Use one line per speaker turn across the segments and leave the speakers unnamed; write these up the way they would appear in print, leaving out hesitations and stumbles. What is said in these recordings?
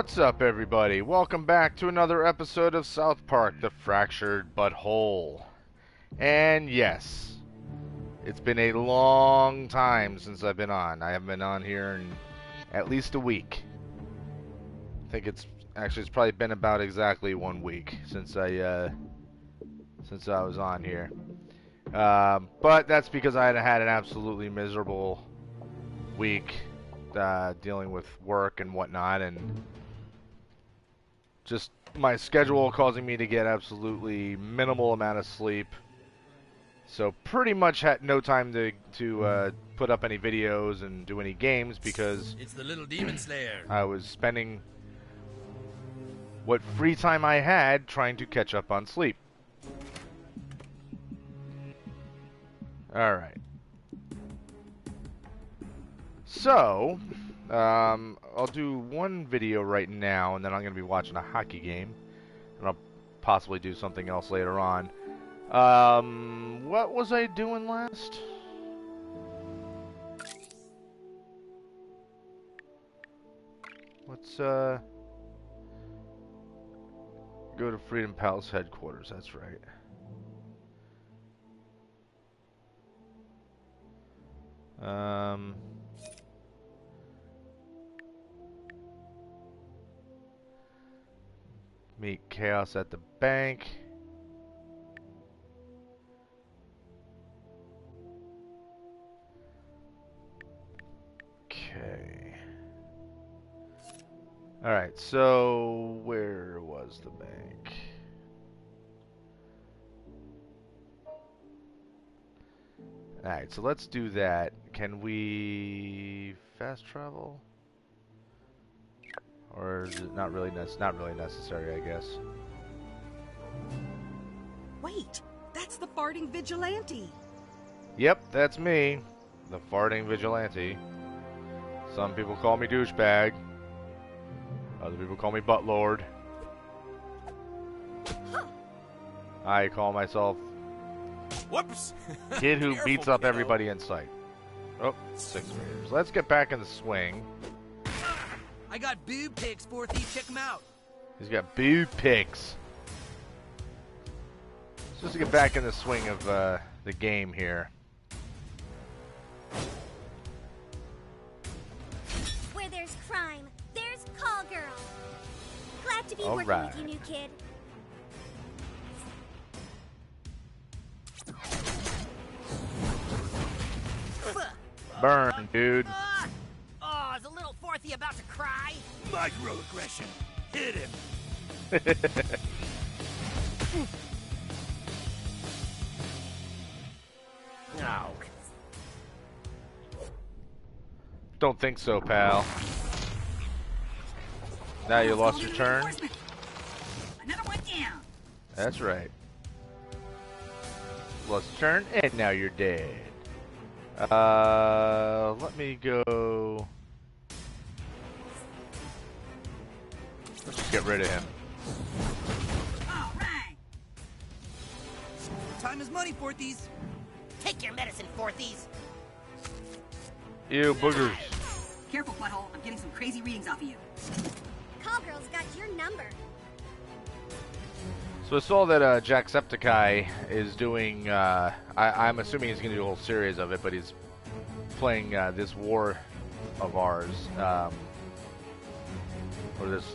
What's up, everybody? Welcome back to another episode of South Park, The Fractured But Whole. And yes, it's been a long time since I've been on. I haven't been on here in at least a week. I think it's probably been about exactly 1 week since I was on here. But that's because I had an absolutely miserable week dealing with work and whatnot, and just my schedule causing me to get absolutely minimal amount of sleep. So pretty much had no time to put up any videos and do any games because
it's the little demon slayer.
I was spending what free time I had trying to catch up on sleep. Alright. So, I'll do one video right now, and then I'm going to be watching a hockey game. And I'll possibly do something else later on. What was I doing last? Let's, go to Freedom Palace headquarters, that's right. Meet Chaos at the bank. Okay. Alright, so where was the bank? Alright, so let's do that. Can we fast travel? Or is it not really necessary, I guess.
Wait, that's the farting vigilante.
Yep, that's me. The farting vigilante. Some people call me douchebag. Other people call me buttlord. I call myself
Whoops!
kid who
Careful,
beats up
kiddo.
everybody in sight. Oh, 6 meters. Let's get back in the swing.
I got boob pics, 4th. Check them out.
He's got boob pics. Just to get back in the swing of the game here.
Where there's crime, there's call girl. Glad to be
All
working
right.
with you, new kid.
Burn, dude.
Oh, is a little 4th about to cry?
Microaggression. Hit him.
No.
Don't think so, pal. Now you lost your turn.
Another one down.
That's right. Lost your turn, and now you're dead. Let me go. Let's just get rid of him.
All right.
Time is money, 4th.
Take your medicine, 4th.
Ew, boogers.
Careful, butthole. I'm getting some crazy readings off of you.
Call girl's got your number.
So I saw that Jacksepticeye is doing, I'm assuming he's going to do a whole series of it, but he's playing this war of ours, or this,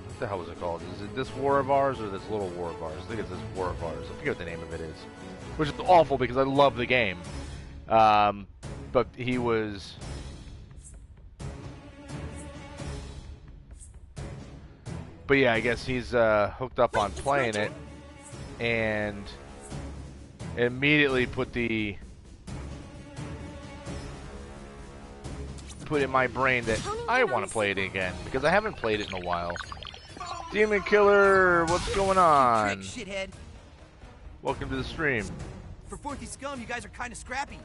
what the hell was it called? Is it this war of ours or this little war of ours? I think it's this war of ours. I forget what the name of it is, which is awful because I love the game. But he was... But yeah, I guess he's hooked up on playing it, and immediately put in my brain that I want to play it again because I haven't played it in a while. Demon Killer, what's going on?
Trick, shithead.
Welcome to the stream.
For 4th scum, you guys are kind of scrappy.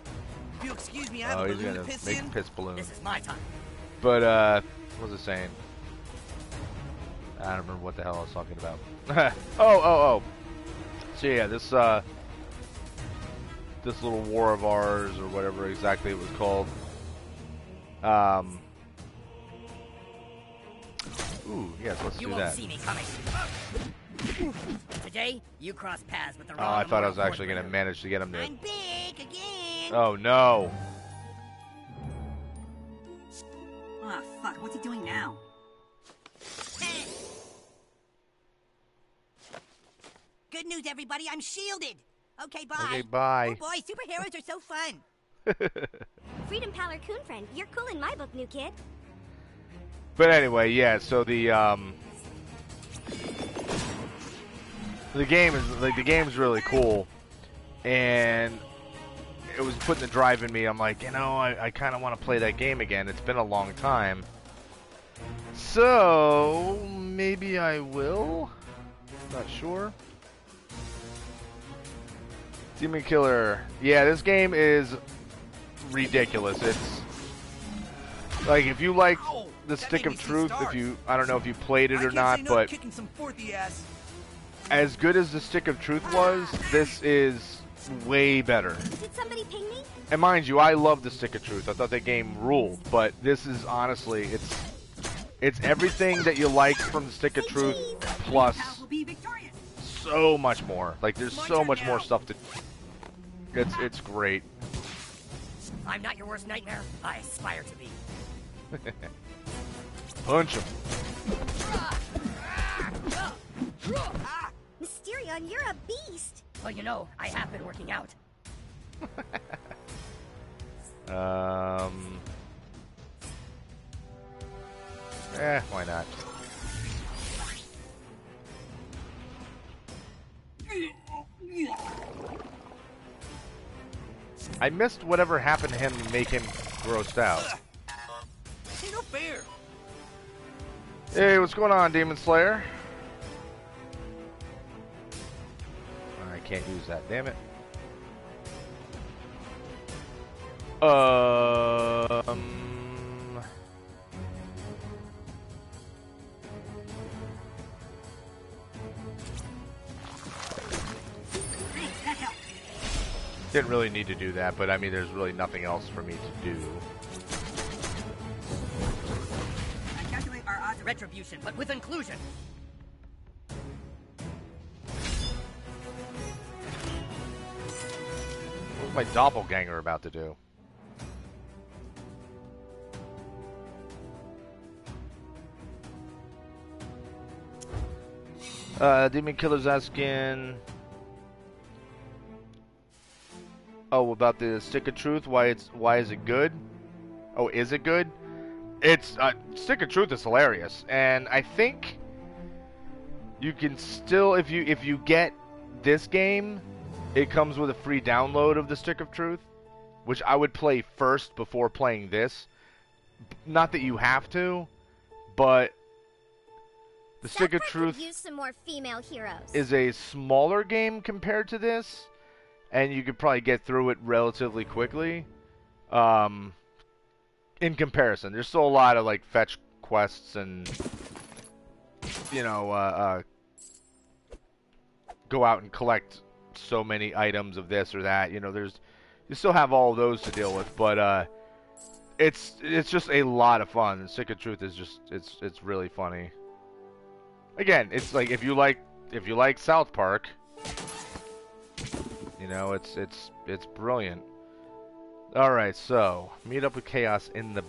If you'll excuse me, I have
Oh,
a
he's
balloon
gonna
to piss
make
in.
piss balloon.
This is my time.
But what was it saying? I don't remember what the hell I was talking about. oh. So yeah, this little war of ours, or whatever exactly it was called, Ooh, yes, let's
You
do
won't
that.
see me coming. Today, you cross paths with the
Oh, I thought I was actually going to manage to get him to...
I'm big again.
Oh, no.
Oh, fuck. What's he doing now?
Good news, everybody. I'm shielded. Okay, bye.
Okay, bye.
Oh, boy, superheroes are so fun.
Freedom Pal Coon friend, you're cool in my book, new kid.
But anyway, yeah, so the game is really cool, and it was putting the drive in me. I'm like, you know, I kind of want to play that game again. It's been a long time, so maybe I will. Not sure. Demon Killer. Yeah, this game is ridiculous. It's like, if you like the Stick of Truth, I don't know if you played it or not, but
kicking some fourthy ass.
as good as the Stick of Truth was, this is way better.
Did somebody ping me?
And mind you, I love the Stick of Truth. I thought that game ruled, but this is honestly, it's everything that you like from the Stick of Truth plus
Pals will be victorious.
so much more. Like, there's so much more stuff to. It's great.
I'm not your worst nightmare. I aspire to be.
Punch him.
Mysterion, you're a beast.
Well, you know, I have been working out.
Why not? I missed whatever happened to him to make him grossed out.
Ain't no fair.
Hey, what's going on, Demon Slayer? I can't use that, damn it.
Thanks, that helped.
Didn't really need to do that, but I mean, there's really nothing else for me to do.
I calculate our odds of
Retribution, but with inclusion.
What's my doppelganger about to do? Demon Killer's asking... Oh, about the Stick of Truth, why is it good? Oh, is it good? It's Stick of Truth is hilarious, and I think you can still, if you get this game, it comes with a free download of the Stick of Truth, which I would play first before playing this. Not that you have to, but the Stick of Truth
Use some more female heroes.
is a smaller game compared to this, and you could probably get through it relatively quickly. In comparison, there's still a lot of like fetch quests and, you know, go out and collect so many items of this or that. You know, you still have all of those to deal with, but it's just a lot of fun. And Stick of Truth is just it's really funny. Again, it's like if you like South Park, you know, it's brilliant. All right, so meet up with Chaos in the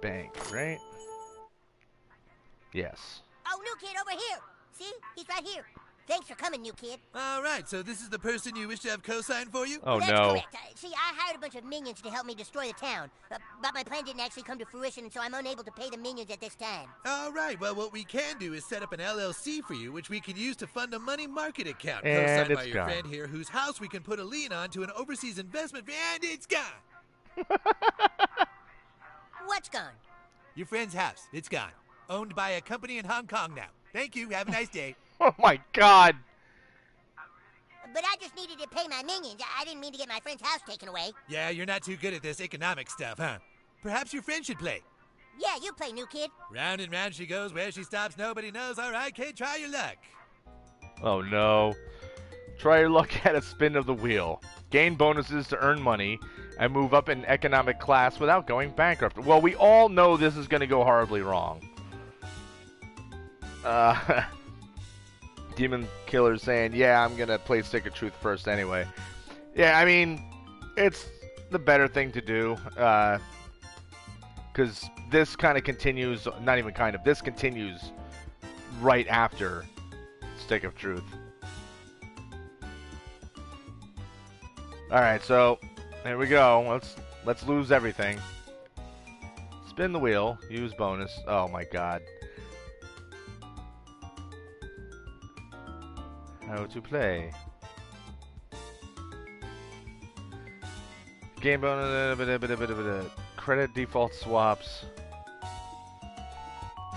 bank, right? Yes.
Oh, new kid over here. See? He's right here. Thanks for coming, new kid.
All right, so this is the person you wish to have co-sign for you?
Oh
That's
no.
correct. See, I hired a bunch of minions to help me destroy the town. But my plan didn't actually come to fruition, and so I'm unable to pay the minions at this time.
All right, well, what we can do is set up an LLC for you, which we can use to fund a money market account.
And
Co-signed by
it's
your
gone.
friend here, whose house we can put a lien on to an overseas investment, and it's gone.
What's gone?
Your friend's house, it's gone. Owned by a company in Hong Kong now. Thank you, have a nice day.
Oh my God.
But I just needed to pay my minions. I didn't mean to get my friend's house taken away.
Yeah, you're not too good at this economic stuff, huh? Perhaps your friend should play.
Yeah, you play, new kid.
Round and round she goes, where she stops nobody knows. All right, kid, try your luck.
Oh no. Try your luck at a spin of the wheel. Gain bonuses to earn money and move up in economic class without going bankrupt. Well, we all know this is going to go horribly wrong. Demon Killer saying, yeah, I'm going to play Stick of Truth first anyway. Yeah, I mean, it's the better thing to do. Because this kind of continues, not even kind of, this continues right after Stick of Truth. Alright, so, here we go. Let's lose everything. Spin the wheel. Use bonus. Oh my god. How to play. Game bonus. Credit default swaps.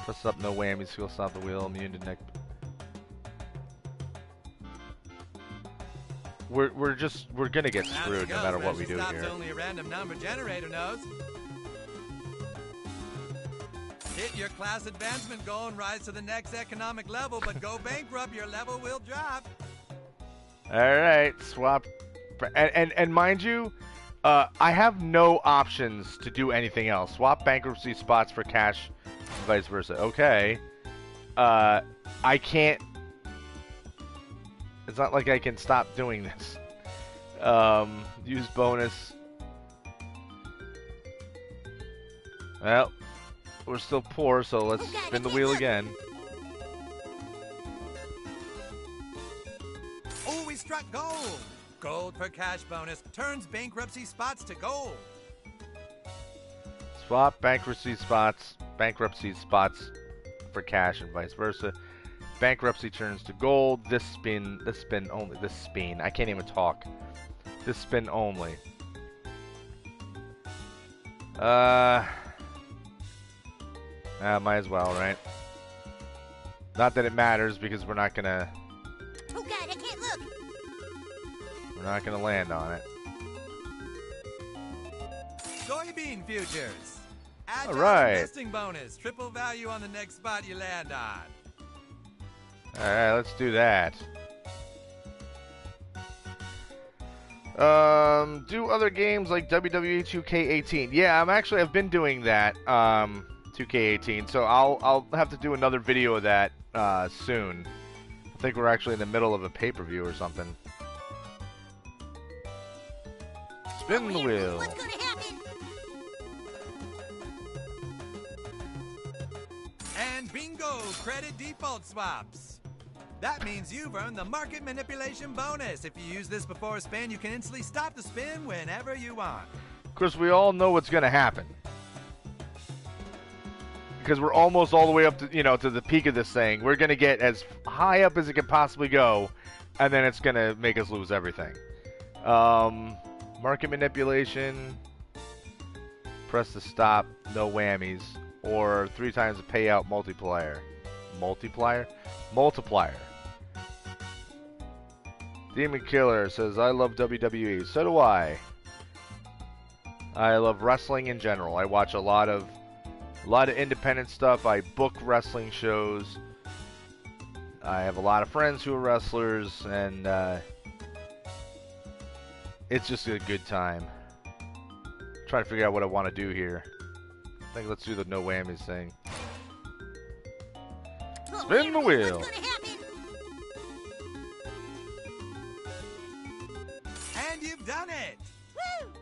Press up, no whammies. Skill stop the wheel. Immune to neck. We're gonna get screwed no matter what we do here.
Only a random number generator knows. Hit your class advancement goal and rise to the next economic level, but go bankrupt, your level will drop.
Alright, swap. And mind you, I have no options to do anything else. Swap bankruptcy spots for cash, and vice versa. Okay. I can't. It's not like I can stop doing this. Use bonus. Well, we're still poor, so let's spin the wheel again.
Oh, we struck gold! Gold per cash bonus turns bankruptcy spots to gold.
Swap bankruptcy spots for cash and vice versa. Bankruptcy turns to gold. This spin only. I can't even talk. This spin only. Might as well, right? Not that it matters because we're not gonna.
Oh god, I can't look.
We're not gonna land on it.
Soybean futures. Agile investing bonus. Triple value on the next spot you land on.
Alright, let's do that. Do other games like WWE 2K18. Yeah, I've been doing that, 2K18, so I'll have to do another video of that, soon. I think we're actually in the middle of a pay-per-view or something. Spin the wheel.
What's gonna happen?
And bingo, credit default swaps. That means you've earned the market manipulation bonus. If you use this before a spin, you can instantly stop the spin whenever you want.
Of course, we all know what's going to happen. Because we're almost all the way up to, to the peak of this thing. We're going to get as high up as it can possibly go, and then it's going to make us lose everything. Market manipulation. Press the stop, no whammies. Or 3 times the payout multiplier. Multiplier. Demon Killer says, I love WWE. So do I. I love wrestling in general. I watch a lot of independent stuff. I book wrestling shows. I have a lot of friends who are wrestlers, and it's just a good time. Trying to figure out what I want to do here. I think let's do the no whammies thing. Spin the wheel.
And you've done it.
Woo!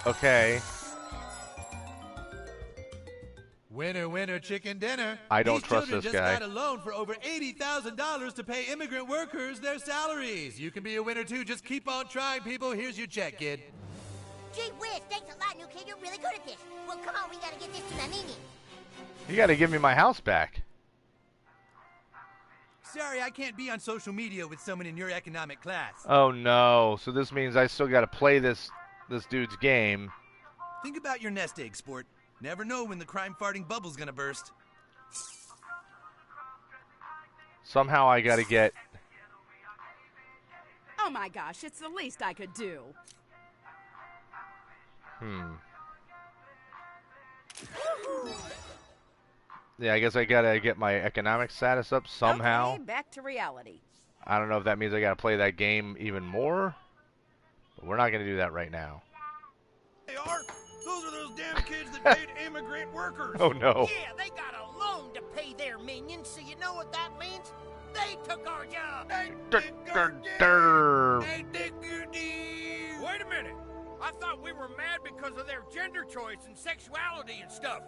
Okay.
Winner, winner, chicken dinner.
I don't trust
These
this
children
guy.
just got a loan for over $80,000 to pay immigrant workers their salaries. You can be a winner too. Just keep on trying, people. Here's your check, kid.
Gee whiz, thanks a lot, new kid. You're really good at this. Well, come on, we gotta get this to Mamini.
You got to give me my house back.
Sorry, I can't be on social media with someone in your economic class.
Oh no! So this means I still got to play this dude's game.
Think about your nest egg, sport. Never know when the crime-farting bubble's gonna burst.
Somehow I got to get.
Oh my gosh, it's the least I could do.
Yeah, I guess I gotta get my economic status up somehow.
Okay, back to reality.
I don't know if that means I gotta play that game even more, but we're not gonna do that right now.
They are. Those are those damn kids that paid immigrant workers.
Oh no.
Yeah, they got a
pay their minions, so you know what that means? They took our job!
Wait a minute! I thought we were mad because of their gender choice and sexuality and stuff.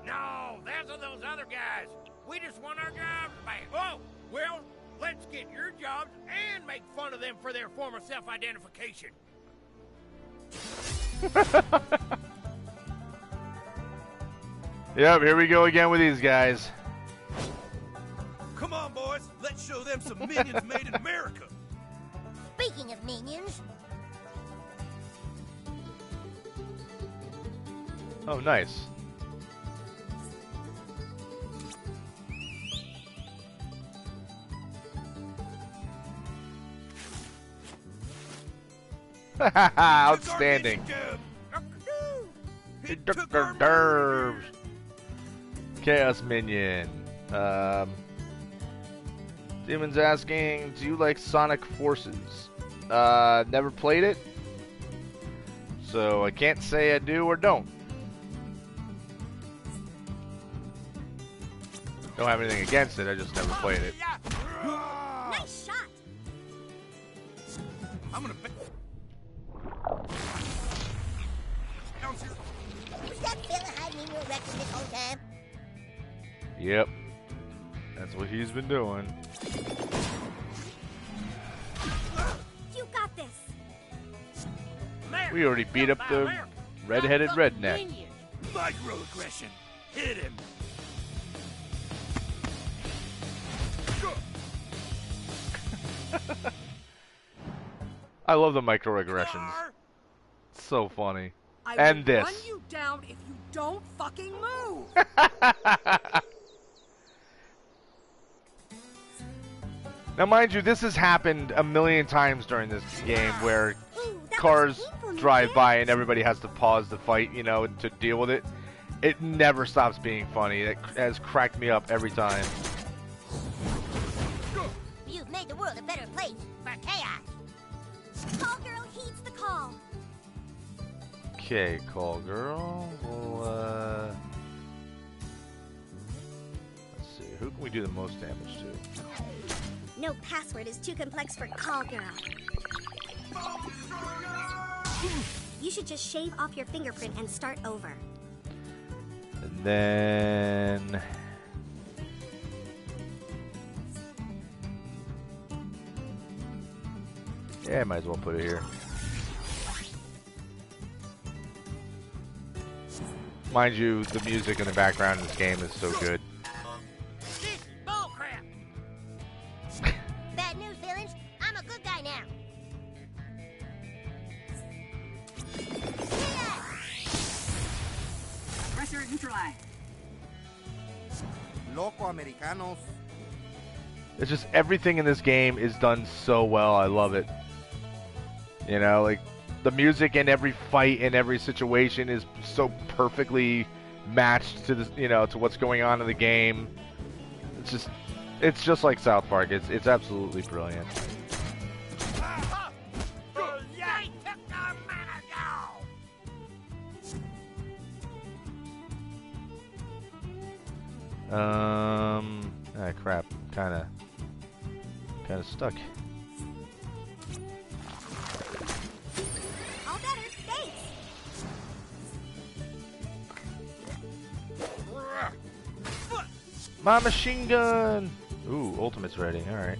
No, those are those other guys. We just want our jobs back. Oh, well, let's get your jobs and make fun of them for their form of self-identification.
Yep, here we go again with these guys.
Come on, boys. Let's show them some minions made in America.
Speaking of minions,
Oh, nice. Outstanding.
He
took our nerves. Chaos Minion. Demon's asking, do you like Sonic Forces? Never played it, so I can't say I do or don't. Don't have anything against it, I just never played it.
Nice shot.
I'm gonna bet.
was that fella hiding in your rectum this whole time?
Yep. That's what he's been doing.
You got this.
We already beat up the red-headed redneck.
Microaggression. Hit him.
I love the microaggressions. It's so funny.
I
And
will
this.
run you down if you don't fucking move.
Now, mind you, this has happened a million times during this game where
Ooh, that
cars
was painful,
drive
Nick.
by and everybody has to pause the fight, you know, to deal with it. It never stops being funny. It has cracked me up every time.
You've made the world a better place for chaos.
Call girl heeds the call.
Okay, call girl. We'll, let's see. Who can we do the most damage to?
No password is too complex for call girl. You should just shave off your fingerprint and start over.
And then... yeah, might as well put it here. Mind you, the music in the background of this game is so good.
This is bullcrap! Bad news, villains. I'm a good guy now.
Pressure neutralized.
Loco Americanos.
It's just everything in this game is done so well. I love it. You know, like the music in every fight in every situation is so perfectly matched to the, you know, to what's going on in the game. It's just like South Park. It's absolutely brilliant.
They took our mana.
Ah, crap. Kind of stuck.
All better, thanks.
My machine gun! Ooh, ultimate's ready. Alright.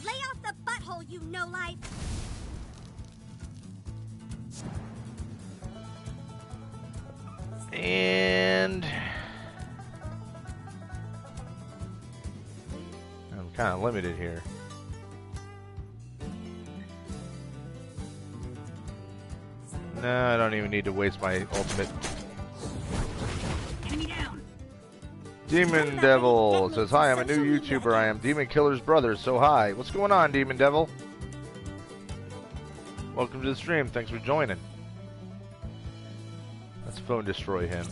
Lay off the butthole, you no-life.
And... I'm kind of limited here. No, I don't even need to waste my ultimate.
Enemy down.
Demon Devil says, hi, I'm a new YouTuber. I am Demon Killer's brother, so hi. What's going on, Demon Devil? Welcome to the stream. Thanks for joining. Let's phone destroy him.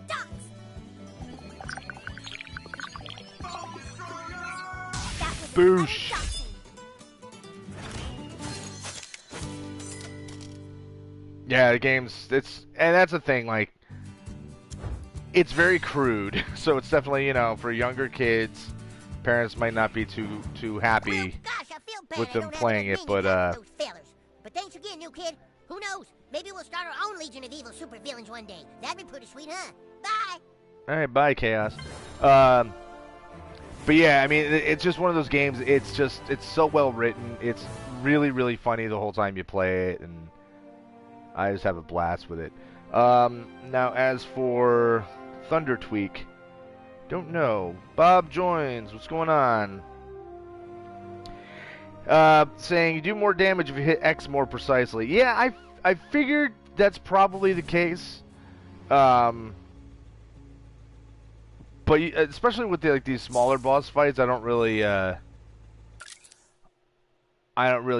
Ducks. That was
Boosh.
undoxing.
Yeah, the game's, and that's the thing, like, it's very crude, so it's definitely, you know, for younger kids. Parents might not be too happy
Well, gosh, I feel bad
with
I
them
don't have
playing
enough
it, but
minions like those fellers. But thanks again, new kid. Who knows? Maybe we'll start our own Legion of Evil supervillains one day. That'd be pretty sweet, huh? Bye.
all right, bye, Chaos. But yeah, I mean, it's just one of those games. It's so well written. It's really, really funny the whole time you play it, and I just have a blast with it. Now, as for Thunder Tweak, don't know. Bob joins. What's going on? Saying you do more damage if you hit X more precisely. Yeah, I figured that's probably the case. But especially with these smaller boss fights, I don't really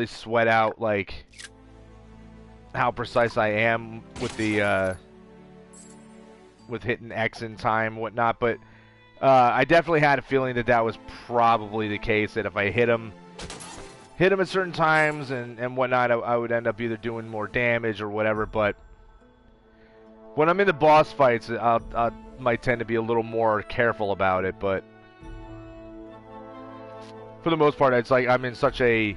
sweat out like how precise I am with the with hitting X in time and whatnot. But I definitely had a feeling that was probably the case. That if I hit him at certain times and whatnot, I would end up either doing more damage or whatever. But when I'm in the boss fights, I might tend to be a little more careful about it, but for the most part, it's like I'm in such a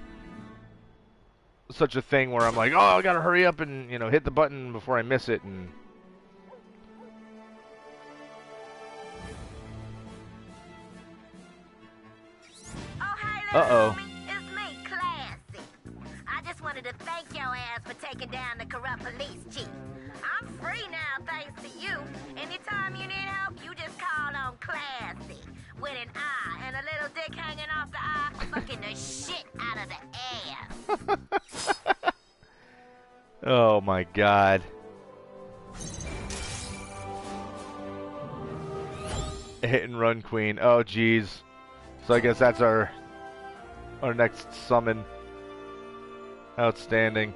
thing where I'm like, oh, I gotta hurry up and, you know, hit the button before I miss it. And
oh, hey there,
uh-oh.
homie. It's me, Classy. I just wanted to thank your ass for taking down the corrupt police chief. I'm free now thanks to you. Anytime you need help, you just call on Classy. With an eye and a little dick hanging off the eye, fucking the shit out of the ass.
Oh my god. Hit and run queen. Oh jeez. So I guess that's our next summon. Outstanding.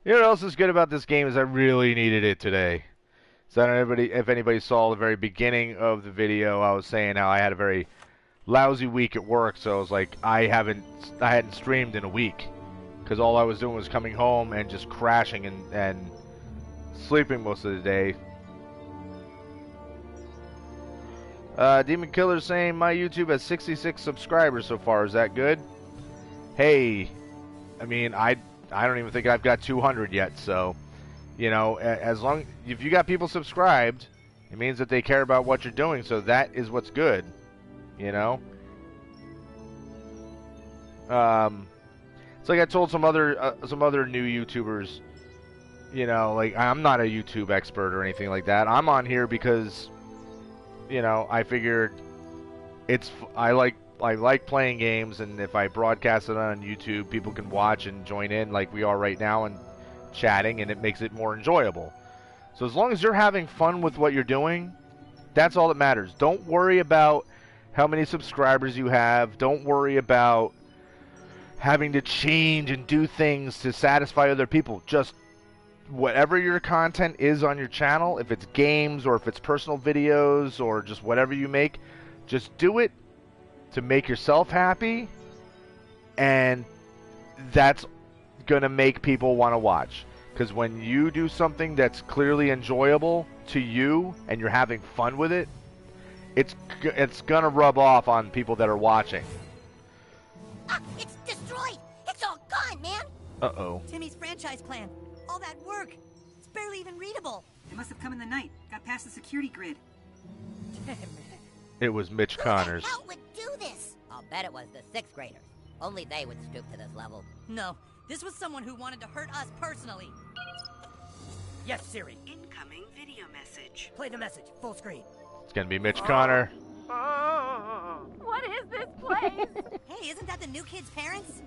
You know what else is good about this game is I really needed it today. So I don't know if anybody saw the very beginning of the video, I was saying how I had a very lousy week at work, so I was like, I hadn't streamed in a week. Because all I was doing was coming home and just crashing and sleeping most of the day. Demon Killer saying my YouTube has 66 subscribers so far. Is that good? Hey, I mean, I don't even think I've got 200 yet, so, you know, if you got people subscribed, it means that they care about what you're doing, so that is what's good, you know? It's like I told some other new YouTubers, you know, like, I'm not a YouTube expert or anything like that. I'm on here because, you know, I figured I like playing games, and if I broadcast it on YouTube, people can watch and join in like we are right now and chatting, and it makes it more enjoyable. So as long as you're having fun with what you're doing, that's all that matters. Don't worry about how many subscribers you have. Don't worry about having to change and do things to satisfy other people. Just whatever your content is on your channel, if it's games or if it's personal videos or just whatever you make, just do it to make yourself happy, and that's gonna make people want to watch. Because when you do something that's clearly enjoyable to you and you're having fun with it, it's gonna rub off on people that are watching.
It's destroyed. It's all gone, man.
Uh-oh.
Timmy's franchise plan. All that work. It's barely even readable.
It must have come in the night. Got past the security grid.
It was Mitch Connors.
Who the hell would do this?
I'll bet it was the 6th graders. Only they would stoop to this level.
No, this was someone who wanted to hurt us personally.
Yes, Siri.
Incoming video message.
Play the message. Full screen.
It's gonna be Mitch Connor.
What is this place?
Hey, isn't that the new kid's parents?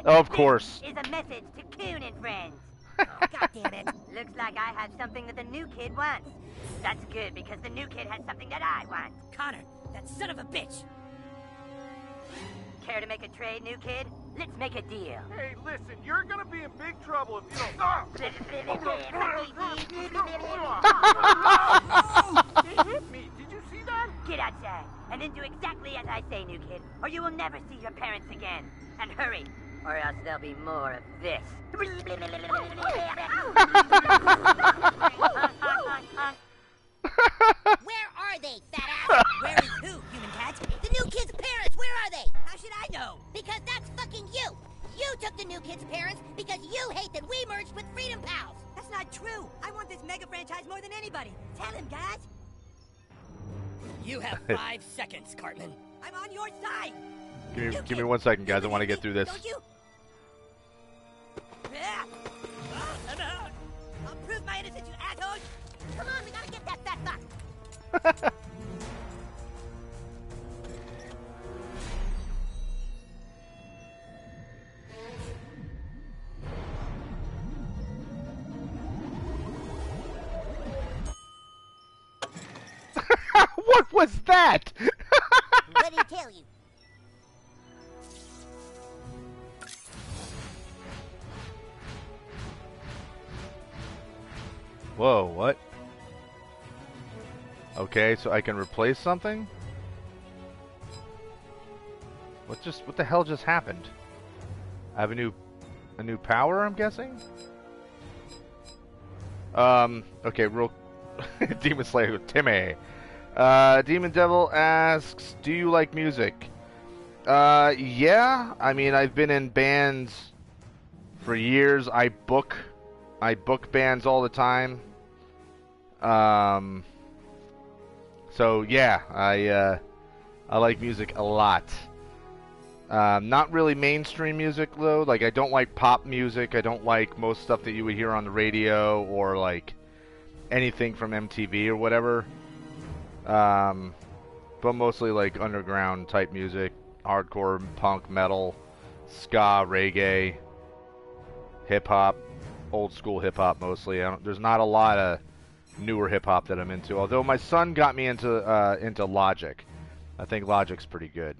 Oh, of course.
Is a message to Coon and friends.
God damn it.
Looks like I have something that the new kid wants. That's good, because the new kid has something that I want.
Connor, that son of a bitch.
Care to make a trade, new kid? Let's make a deal.
Hey, listen, you're gonna be in big trouble if you don't.
He hit me. Did you see that? Get out Gotcha. And then do exactly as I say, new kid, or you will never see your parents again. And hurry, or else there'll be more of this.
Where are they, fat ass?
Where is who, human cat?
The new kid's parents, where are they?
How should I know?
Because that's fucking you. You took the new kid's parents because you hate that we merged with Freedom Pals.
That's not true. I want this mega franchise more than anybody. Tell him, guys.
You have 5 seconds, Cartman.
I'm on your side.
Give me 1 second, guys. I want to get through this.
Don't you? Ah, I'm out. I'll prove my innocence, you assholes.
Come on, we gotta get that fat fuck.
What was that?
What did he tell you?
Whoa, what? Okay, so I can replace something? What the hell just happened? I have a new power, I'm guessing? Okay, real Demon Slayer with Timmy. Demon Devil asks, do you like music? Yeah. I mean, I've been in bands for years. I book bands all the time. So yeah, I like music a lot. Not really mainstream music though. Like, I don't like pop music. I don't like most stuff that you would hear on the radio or like anything from MTV or whatever. But mostly like underground type music, hardcore, punk, metal, ska, reggae, hip hop, old school hip hop mostly. There's not a lot of newer hip hop that I'm into. Although my son got me into Logic. I think Logic's pretty good.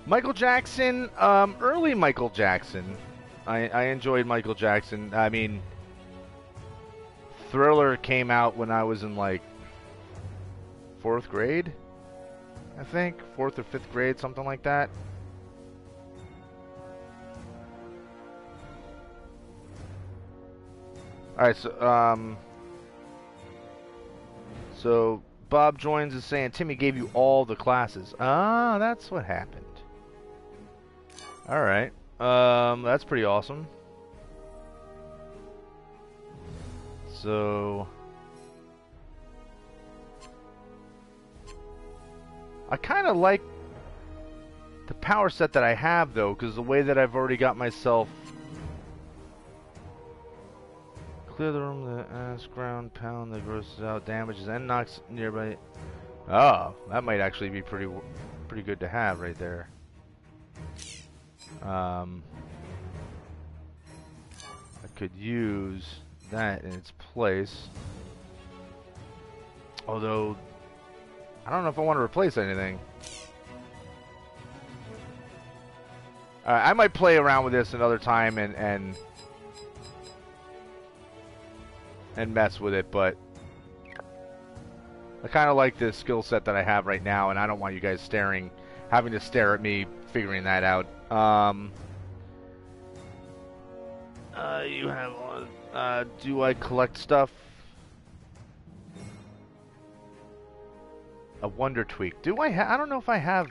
Michael Jackson, early Michael Jackson. I enjoyed Michael Jackson. I mean, Thriller came out when I was in like 4th grade, I think 4th or 5th grade, something like that. All right, so Bob joins is saying Timmy gave you all the classes. Ah, that's what happened. All right, that's pretty awesome. So I kind of like the power set that I have though, because the way that I've already got myself clear the room, the ass ground pound that grosses out, damages and knocks nearby. Oh, that might actually be pretty good to have right there. I could use that in its place. Although, I don't know if I want to replace anything. I might play around with this another time and mess with it, but I kind of like this skill set that I have right now, and I don't want you guys having to stare at me figuring that out. You have one. Do I collect stuff? A Wonder Tweak. Do I I don't know if I have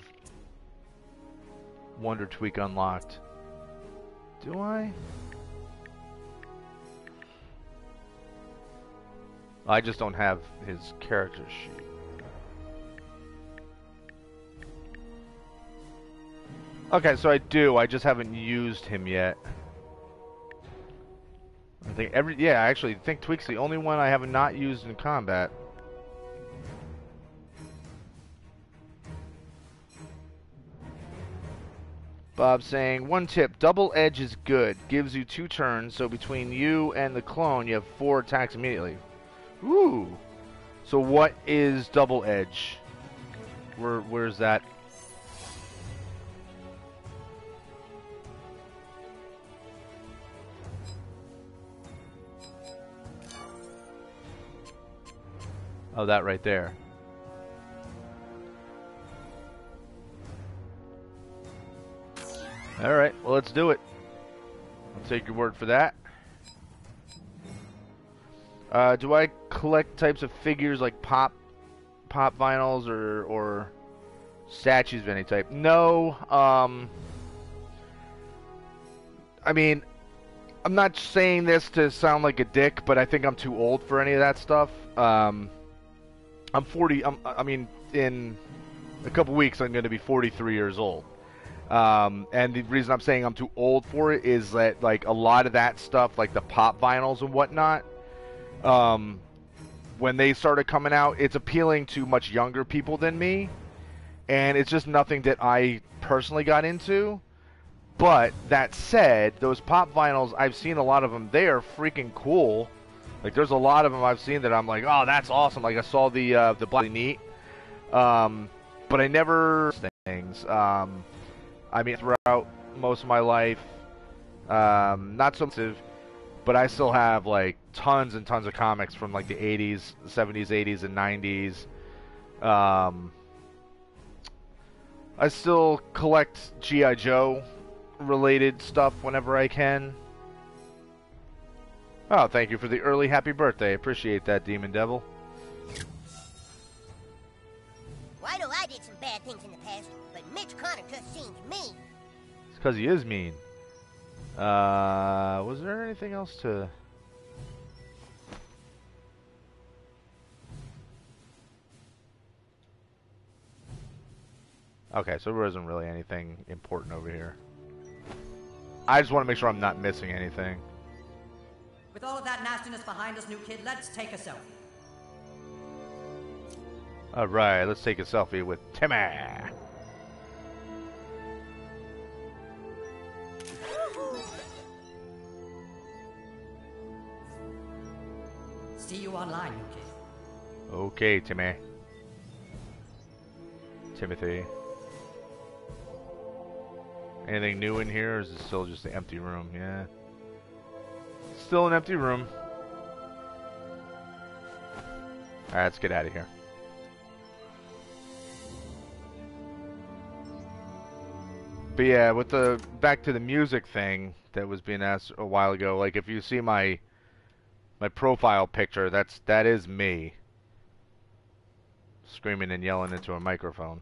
Wonder Tweak unlocked. Do I? I just don't have his character sheet. Okay, so I do. I just haven't used him yet. I think I actually think Tweak's the only one I have not used in combat. Bob saying, one tip, double edge is good. Gives you 2 turns, so between you and the clone, you have 4 attacks immediately. Ooh. So what is double edge? Where's that? Oh, that right there. Alright, well, let's do it. I'll take your word for that. Do I collect types of figures like pop vinyls or statues of any type? No. I mean, I'm not saying this to sound like a dick, but I think I'm too old for any of that stuff. I'm 40. I mean, in a couple weeks, I'm going to be 43 years old. And the reason I'm saying I'm too old for it is that, like, a lot of that stuff, like the pop vinyls and whatnot, when they started coming out, it's appealing to much younger people than me, and it's just nothing that I personally got into. But that said, those pop vinyls, I've seen a lot of them. They are freaking cool. Like, there's a lot of them I've seen that I'm like, oh, that's awesome. Like, I saw the Black Neat, but I never things. I mean, throughout most of my life, not so much, but I still have like tons and tons of comics from like the 80s, 70s, 80s, and 90s. I still collect G.I. Joe related stuff whenever I can. Oh, thank you for the early happy birthday. Appreciate that, Demon Devil.
Well, I know I did some bad things in the past, but Mitch Connor just seems mean.
It's because he is mean. Was there anything else to... Okay, so there isn't really anything important over here. I just want to make sure I'm not missing anything.
With all of that nastiness behind us, new kid, let's take a selfie.
Alright, let's take a selfie with Timmy.
See you online, new kid.
Okay, Timmy. Timothy. Anything new in here, or is it still just an empty room? Yeah. Still an empty room. Alright, let's get out of here. But yeah, with the back to the music thing that was being asked a while ago, like if you see my profile picture, that is me screaming and yelling into a microphone.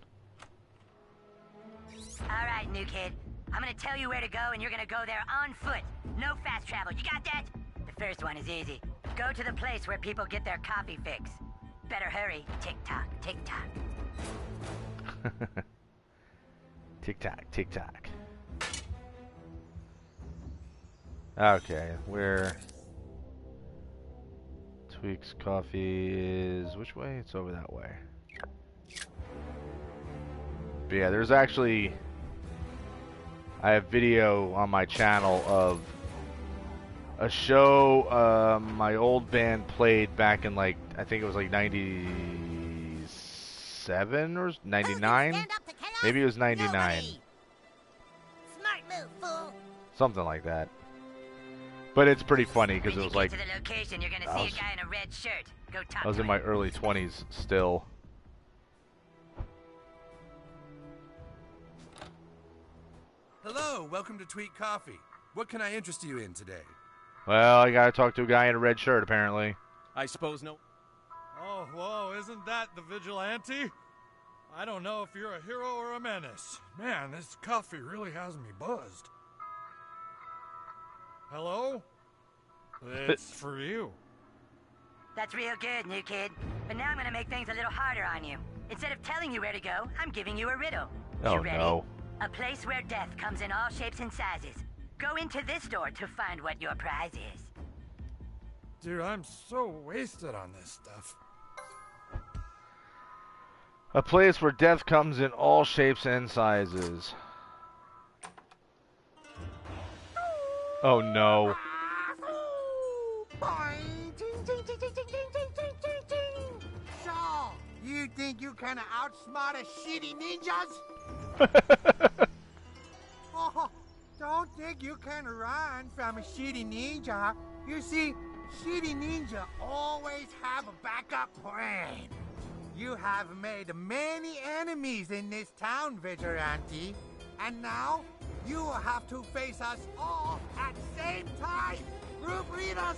All right, new kid. I'm gonna tell you where to go, and you're gonna go there on foot. No fast travel. You got that? The first one is easy. Go to the place where people get their coffee fix. Better hurry. Tick-tock, tick-tock.
Tick-tock, tick-tock. Okay, where... Tweaks Coffee is... Which way? It's over that way. But yeah, there's actually... I have video on my channel of a show my old band played back in, like, I think it was like 97 or 99? Maybe it was 99.
Smart move, fool.
Something like that. But it's pretty funny because it was like...
To the location, you're gonna see a guy in a red shirt. Go talk
I was
to
in
him.
my early 20s still.
Hello, welcome to Tweet Coffee. What can I interest you in today?
Well, I gotta talk to a guy in a red shirt, apparently.
I suppose no.
Oh, whoa, isn't that the vigilante? I don't know if you're a hero or a menace. Man, this coffee really has me buzzed. Hello? It's for you.
That's real good, new kid. But now I'm gonna make things a little harder on you. Instead of telling you where to go, I'm giving you a riddle.
Oh,
You ready?
no.
A place where death comes in all shapes and sizes. Go into this door to find what your prize is.
Dude, I'm so wasted on this stuff.
A place where death comes in all shapes and sizes. Oh no.
So, you think you can outsmart a shitty ninjas? Oh, don't think you can run from a shitty ninja. You see, Shitty Ninja always have a backup plan. You have made many enemies in this town, Vigilante. And now, you will have to face us all at the same time. Group leaders,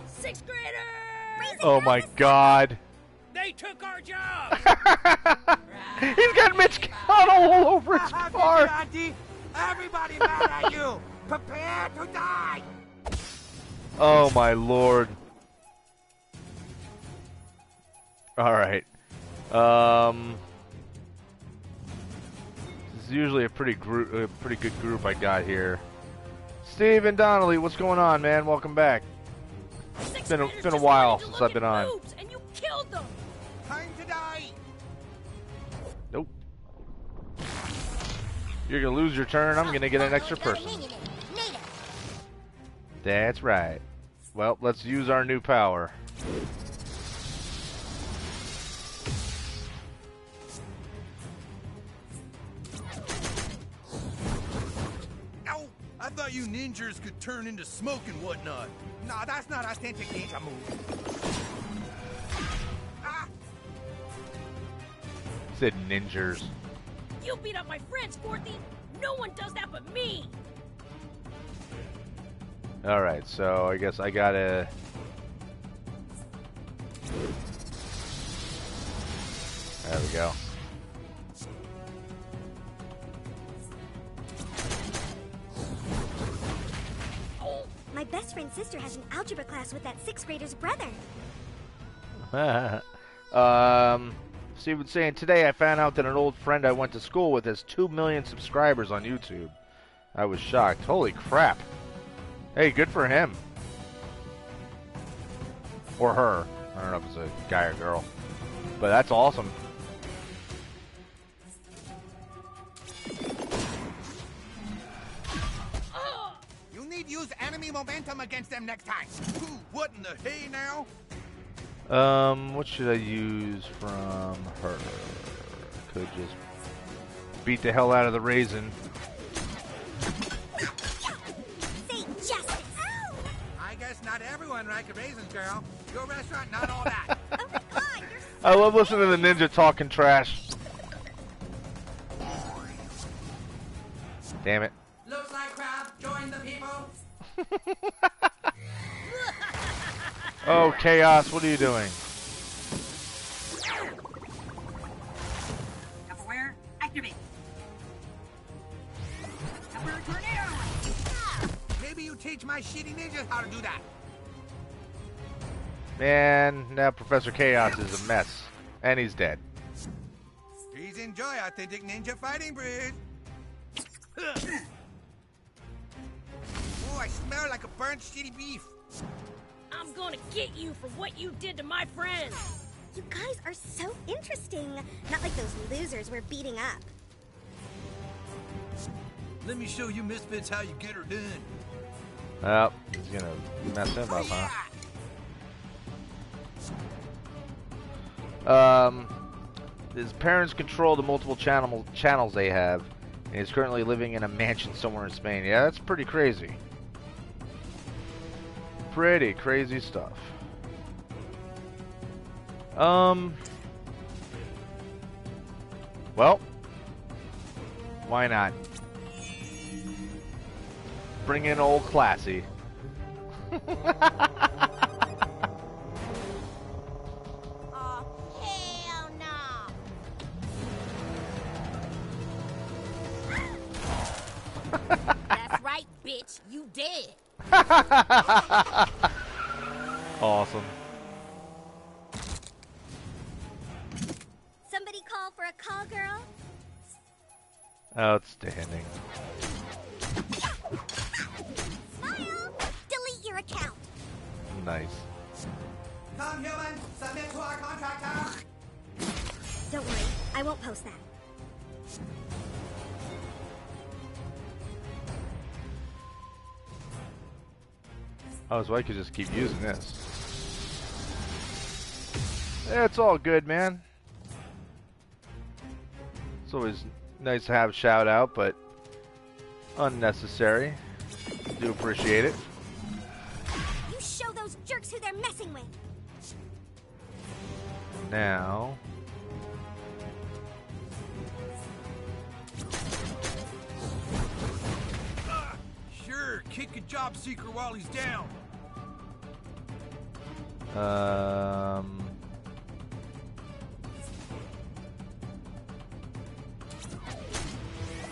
Sixth graders!
Oh my god.
They took our jobs!
He's got Mitch Connell all over his car.
Vigilante, everybody mad at you. Prepare to die.
Oh my lord. Alright. This is usually a pretty good group I got here. Steven Donnelly, what's going on, man? Welcome back. It's been a while since I've been on.
And you killed them!
Time to die.
Nope. You're gonna lose your turn. I'm gonna get an extra person. That's right. Well, let's use our new power.
Ow! I thought you ninjas could turn into smoke and whatnot.
No, that's not authentic ninja move. Ah!
Said ninjas.
You beat up my friends, Forthy! No one does that but me!
Alright, so I guess I gotta... There we go.
My best friend's sister has an algebra class with that 6th grader's brother.
Steve was saying, today I found out that an old friend I went to school with has 2 million subscribers on YouTube. I was shocked. Holy crap. Hey, good for him. Or her. I don't know if it's a guy or girl. But that's awesome.
You need to use enemy momentum against them next time.
Ooh, what in the hay now?
What should I use from her? Could just beat the hell out of the raisin.
Say justice. Ow!
I guess not everyone likes raisins, girl. Your restaurant, not all that.
Oh my god, you're so
I love listening to the ninja talking trash. Damn it.
Looks like crowd, join the people.
Oh, Chaos, what are you doing?
Tupperware, activate. Tupperware tornado.
Maybe you teach my shitty ninjas how to do that.
Man, now Professor Chaos is a mess. And he's dead.
Please enjoy authentic ninja fighting, Bridge. Oh, I smell like a burnt shitty beef.
I'm gonna get you for what you did to my friends!
You guys are so interesting. Not like those losers we're beating up.
Let me show you misfits how you get her done.
Oh, he's gonna mess him up, huh? His parents control the multiple channels they have, and he's currently living in a mansion somewhere in Spain. Yeah, that's pretty crazy. Pretty crazy stuff. Well, why not? Bring in old Classy.
Oh, hell no.
That's right, bitch. You dead.
Awesome.
Somebody call for a call girl?
Outstanding.
Smile! Delete your account.
Nice.
Come, human, submit to our contractor.
Don't worry, I won't post that.
Oh, so I could just keep using this. It's all good, man. It's always nice to have a shout out, but unnecessary. Do appreciate it.
You
now.
Sure, kick a job seeker while he's down.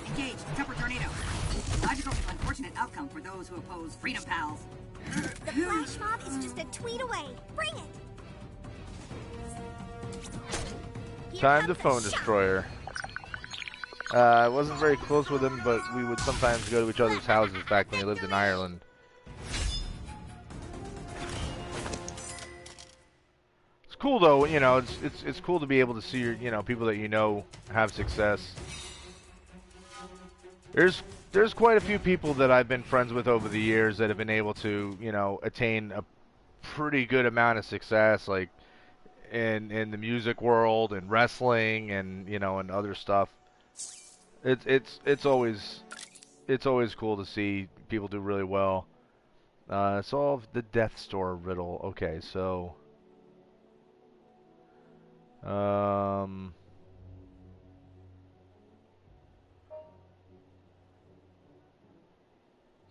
Engage, temper tornado. Logical, unfortunate outcome for those who oppose freedom, pals.
The flash mob is just a tweet away. Bring it. Here
Time to
comes
phone
the shot.
destroyer. I wasn't very close with him, but we would sometimes go to each other's houses back when he lived in Ireland. It's cool though, you know. It's cool to be able to see your, you know, people that you know have success. There's quite a few people that I've been friends with over the years that have been able to, you know, attain a pretty good amount of success, like in the music world and wrestling and, you know, and other stuff. It's always cool to see people do really well. Solve the Death Store riddle. Okay, so um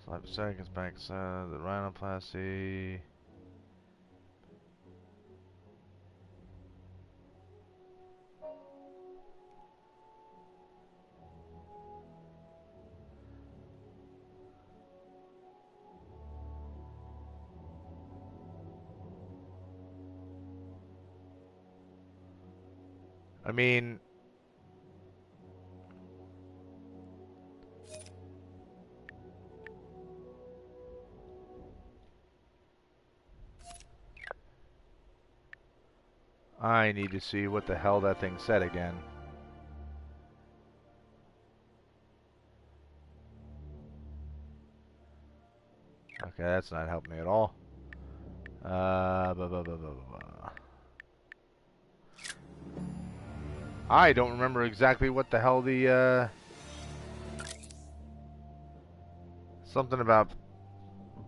5 seconds back side the rhinoplasty. I mean, I need to see what the hell that thing said again. Okay, that's not helping me at all. I don't remember exactly what the hell the, something about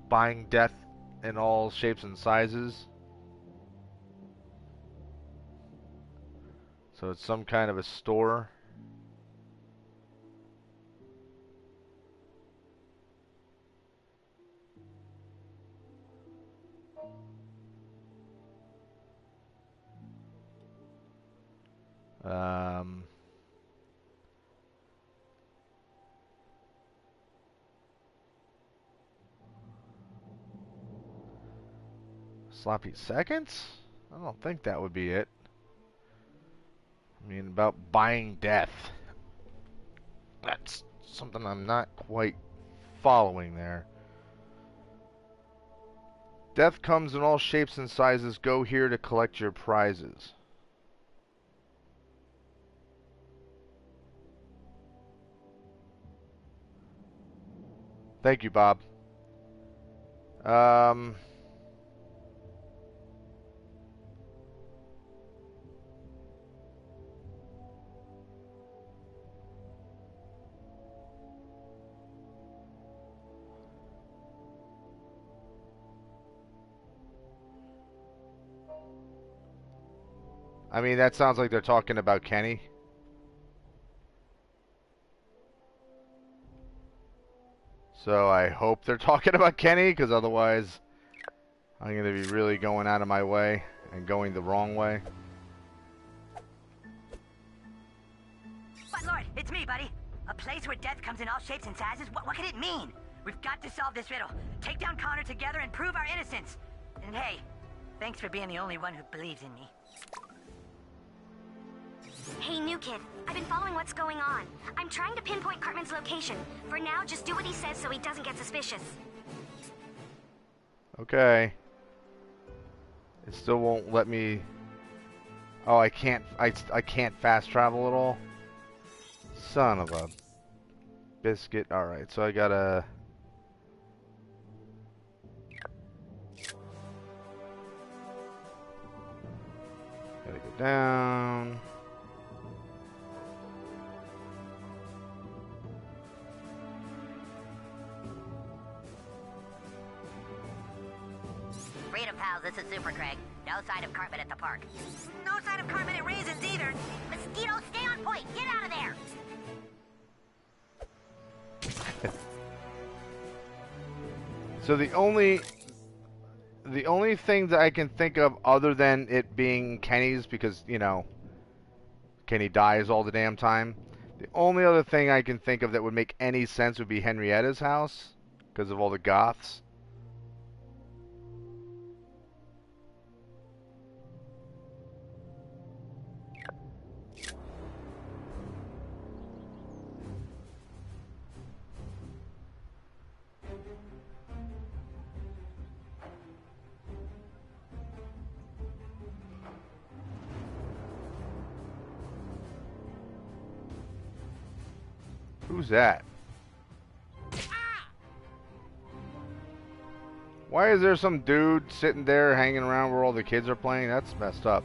buying death in all shapes and sizes. So it's some kind of a store. Sloppy seconds? I don't think that would be it. I mean, about buying death. That's something I'm not quite following there. Death comes in all shapes and sizes. Go here to collect your prizes. Thank you, Bob. I mean, that sounds like they're talking about Kenny. So I hope they're talking about Kenny, because otherwise I'm going to be really going out of my way and going the wrong way.
But Lord, it's me, buddy. A place where death comes in all shapes and sizes? What could it mean? We've got to solve this riddle. Take down Connor together and prove our innocence. And hey, thanks for being the only one who believes in me.
Hey, new kid. I've been following what's going on. I'm trying to pinpoint Cartman's location. For now, just do what he says so he doesn't get suspicious.
Okay. It still won't let me... Oh, I can't fast travel at all? Son of a biscuit. Alright, so I gotta... Gotta go down...
Freedom pals, this is Super Craig. No sign of Cartman at the park. No sign of Cartman at Raisins either. Mosquito, stay on point. Get out of there.
So the only thing that I can think of other than it being Kenny's, because, you know, Kenny dies all the damn time. The only other thing I can think of that would make any sense would be Henrietta's house, because of all the goths. Who's that? Why is there some dude sitting there hanging around where all the kids are playing? That's messed up.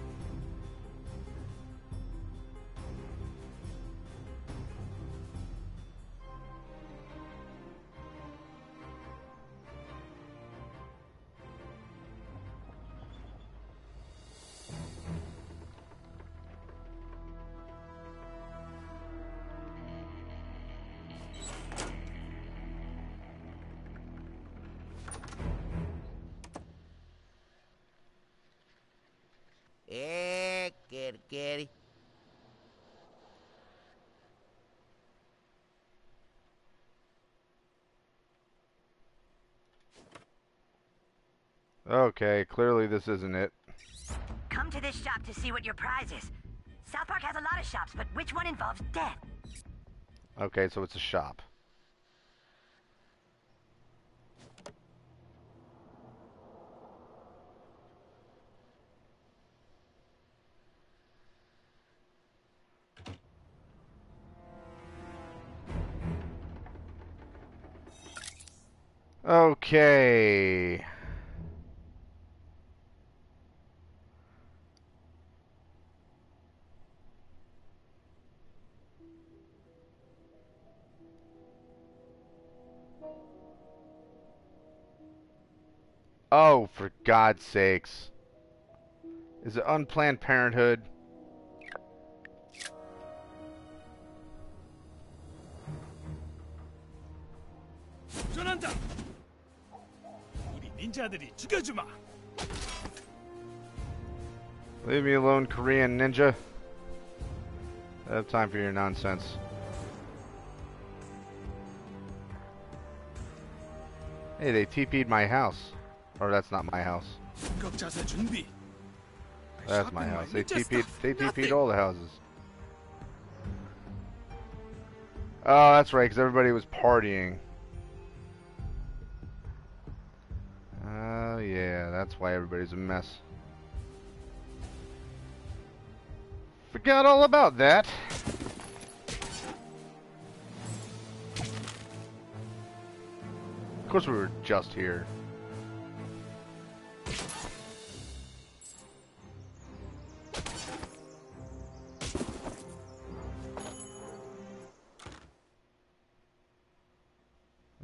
Kitty.
Okay, clearly this isn't it.
Come to this shop to see what your prize is. South Park has a lot of shops, but which one involves death?
Okay, so it's a shop. Okay. Oh, for God's sakes. Is it Unplanned Parenthood?
전한다. 우리 닌자들이 죽여주마.
Leave me alone, Korean ninja. I have time for your nonsense. Hey, they TP'd my house. Or that's not my house.
자세 준비.
That's my house. They TP'd all the houses. Oh, that's right, because everybody was partying. Oh, yeah, that's why everybody's a mess. Forgot all about that. Of course we were just here.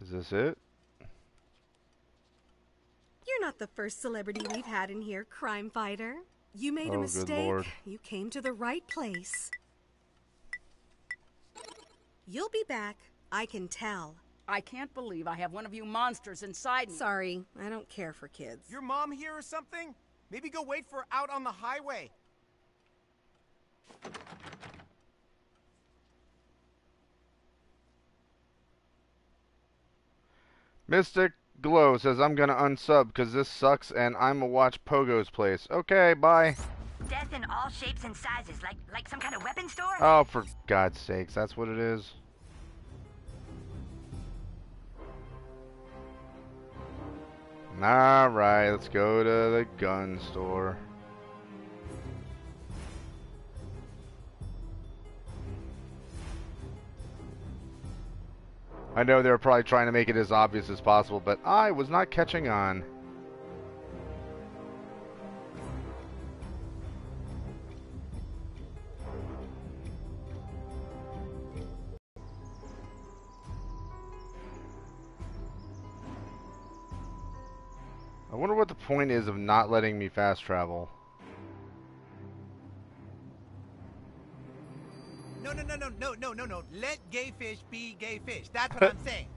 Is this it?
You're not the first celebrity we've had in here, crime fighter. You made a
Oh, good
mistake.
Lord.
You came to the right place. You'll be back. I can tell.
I can't believe I have one of you monsters inside me.
Sorry, I don't care for kids.
Your mom here or something? Maybe go wait for her out on the highway.
Mystic Glow says, I'm gonna unsub because this sucks and I'm gonna watch Pogo's place. Okay, bye.
Death in all shapes and sizes, like some kind of weapon store?
Oh, for God's sakes, that's what it is. Alright, let's go to the gun store. I know they were probably trying to make it as obvious as possible, but I was not catching on. wonder what the point is of not letting me fast travel.
No. Let gay fish be gay fish. That's what I'm saying.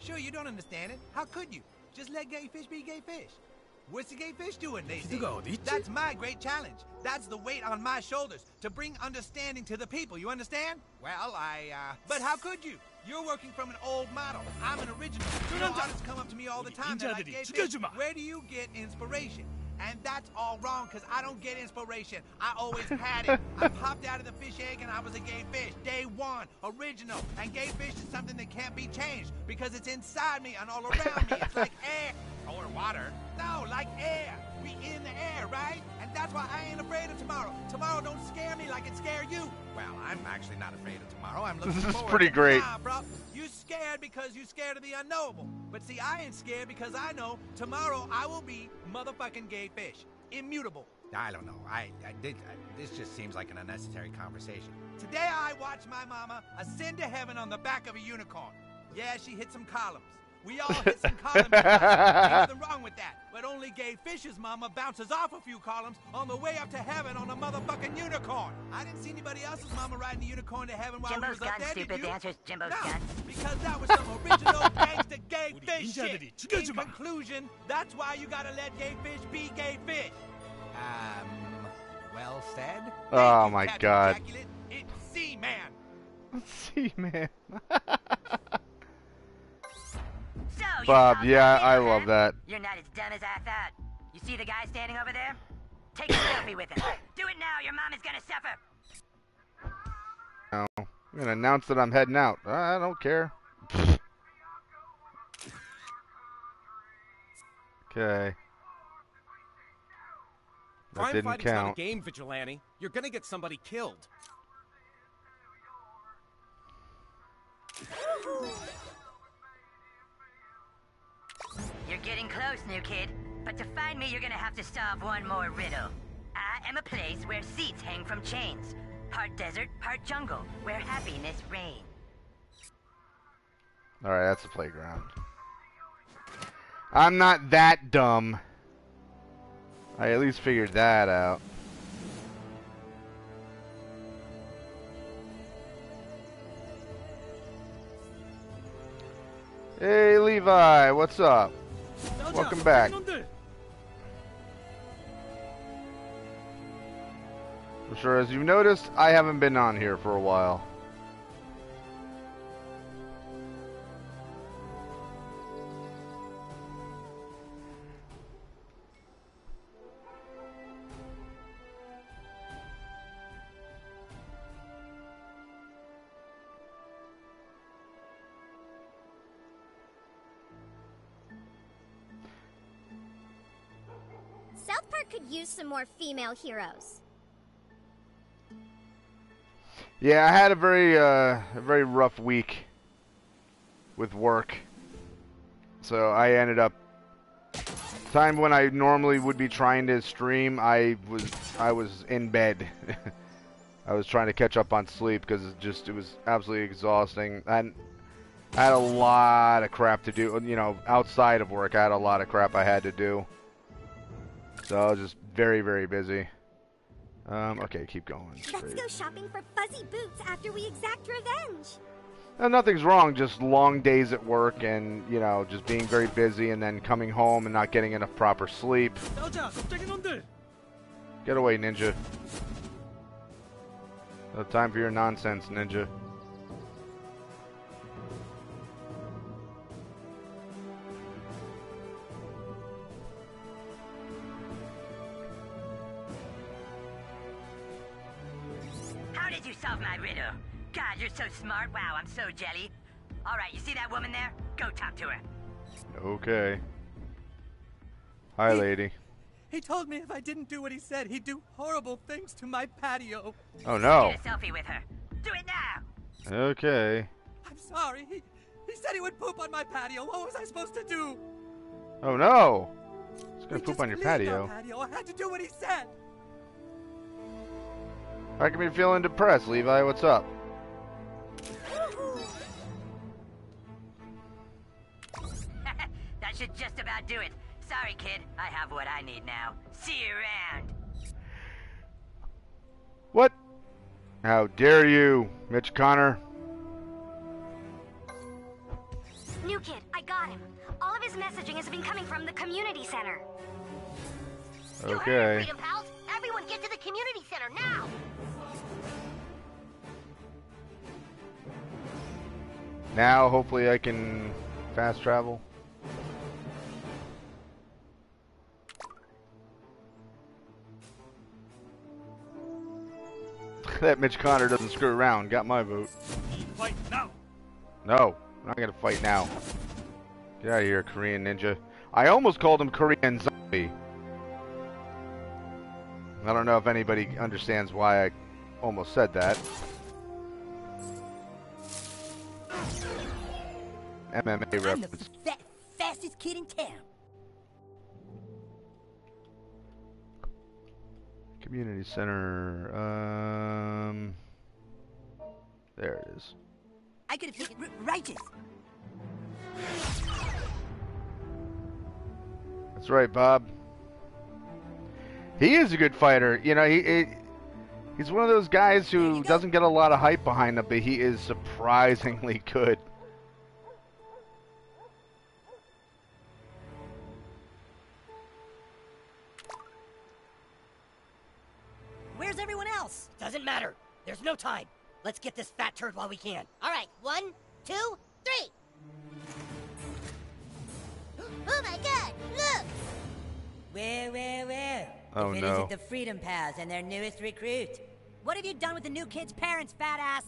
Sure, you don't understand it. How could you? Just let gay fish be gay fish. What's the gay fish doing, they say? That's my great challenge. That's the weight on my shoulders, to bring understanding to the people. You understand? Well, But how could you? You're working from an old model. I'm an original. You know, artists come up to me all the time. They're like, gay fish, where do you get inspiration? And that's all wrong, because I don't get inspiration. I always had it. I popped out of the fish egg and I was a gay fish. Day one, original. And gay fish is something that can't be changed, because it's inside me and all around me. It's like air. Or water. No, like air. We in the air, right? And that's why I ain't afraid of tomorrow. Tomorrow don't scare me like it scare you. Well, I'm actually not afraid of tomorrow. I'm looking
This is
forward
pretty
to
great.
Nah, bro. You scared because you scared of the unknowable. But see, I ain't scared because I know tomorrow I will be motherfucking gay fish. Immutable. I don't know. This just seems like an unnecessary conversation. Today I watched my mama ascend to heaven on the back of a unicorn. Yeah, she hit some columns. We all hit some columns. Ain't nothing wrong with that. But only gay fish's mama bounces off a few columns on the way up to heaven on a motherfucking unicorn. I didn't see anybody else's mama riding the unicorn to heaven while
Jimbo's
we was up
gun,
there,
stupid.
did you?
The answer's Jimbo's
No,
gun.
because that was some original gangsta gay fish shit. In conclusion, that's why you gotta let gay fish be gay fish. Well said.
Oh my God.
It's C-Man.
C-Man.
So, you
Bob,
called
yeah,
my
I
neighbor,
love
huh?
that.
You're not as dumb as I thought. You see the guy standing over there? Take a selfie with him. Do it now. Your mom is gonna suffer.
No, I'm gonna announce that I'm heading out. I don't care. Okay. That
Crime
didn't
fighting's not a
count.
game, Vigilante. You're gonna get somebody killed.
You're getting close, new kid. But to find me, you're gonna have to solve one more riddle. I am a place where seats hang from chains. Part desert, part jungle, where happiness reigns.
Alright, that's the playground. I'm not that dumb. I at least figured that out. Hey Levi, what's up? Welcome back. I'm sure as you've noticed, I haven't been on here for a while.
South Park could use some more female heroes.
Yeah, I had a very rough week with work. So I ended up time when I normally would be trying to stream, I was in bed. I was trying to catch up on sleep because it was absolutely exhausting. And I had a lot of crap to do, you know, outside of work. I had a lot of crap I had to do. So I was just very, very busy. Okay, keep going.
Let's go shopping for fuzzy boots after we exact revenge.
Nothing's wrong, just long days at work and, you know, just being very busy and then coming home and not getting enough proper sleep. Get away, Ninja. No time for your nonsense, Ninja.
How did you solve my riddle? God, you're so smart. Wow, I'm so jelly. All right, you see that woman there? Go talk to her.
Okay. Hi, lady.
He told me if I didn't do what he said, he'd do horrible things to my patio.
Oh, no.
Get a selfie with her. Do it now.
Okay.
I'm sorry. He said he would poop on my patio. What was I supposed to do?
Oh, no. He's gonna
We
poop
just
on your
cleaned our
patio.
patio. I had to do what he said.
How come you're feeling depressed, Levi? What's up?
That should just about do it. Sorry, kid. I have what I need now. See you around.
What? How dare you, Mitch Connor?
New kid, I got him. All of his messaging has been coming from the community center.
You heard
Okay.
it, Freedom Pals. Everyone get to the community center now.
Now, hopefully, I can fast travel. That Mitch Connor doesn't screw around. Got my vote.
Fight now.
No, I'm not gonna fight now. Get out of here, Korean ninja. I almost called him Korean zombie. I don't know if anybody understands why I almost said that. MMA
I'm the
reference.
fastest kid in town.
Community center. There it is.
I could have taken righteous.
That's right, Bob. He is a good fighter. You know, he's one of those guys who doesn't get a lot of hype behind him, but he is surprisingly good.
Where's everyone else? Doesn't matter. There's no time. Let's get this fat turd while we can.
All right, 1, 2, 3. Oh my God! Look.
Well.
Oh,
if it
no.
isn't the Freedom Pals and their newest recruit.
What have you done with the new kid's parents, fat ass?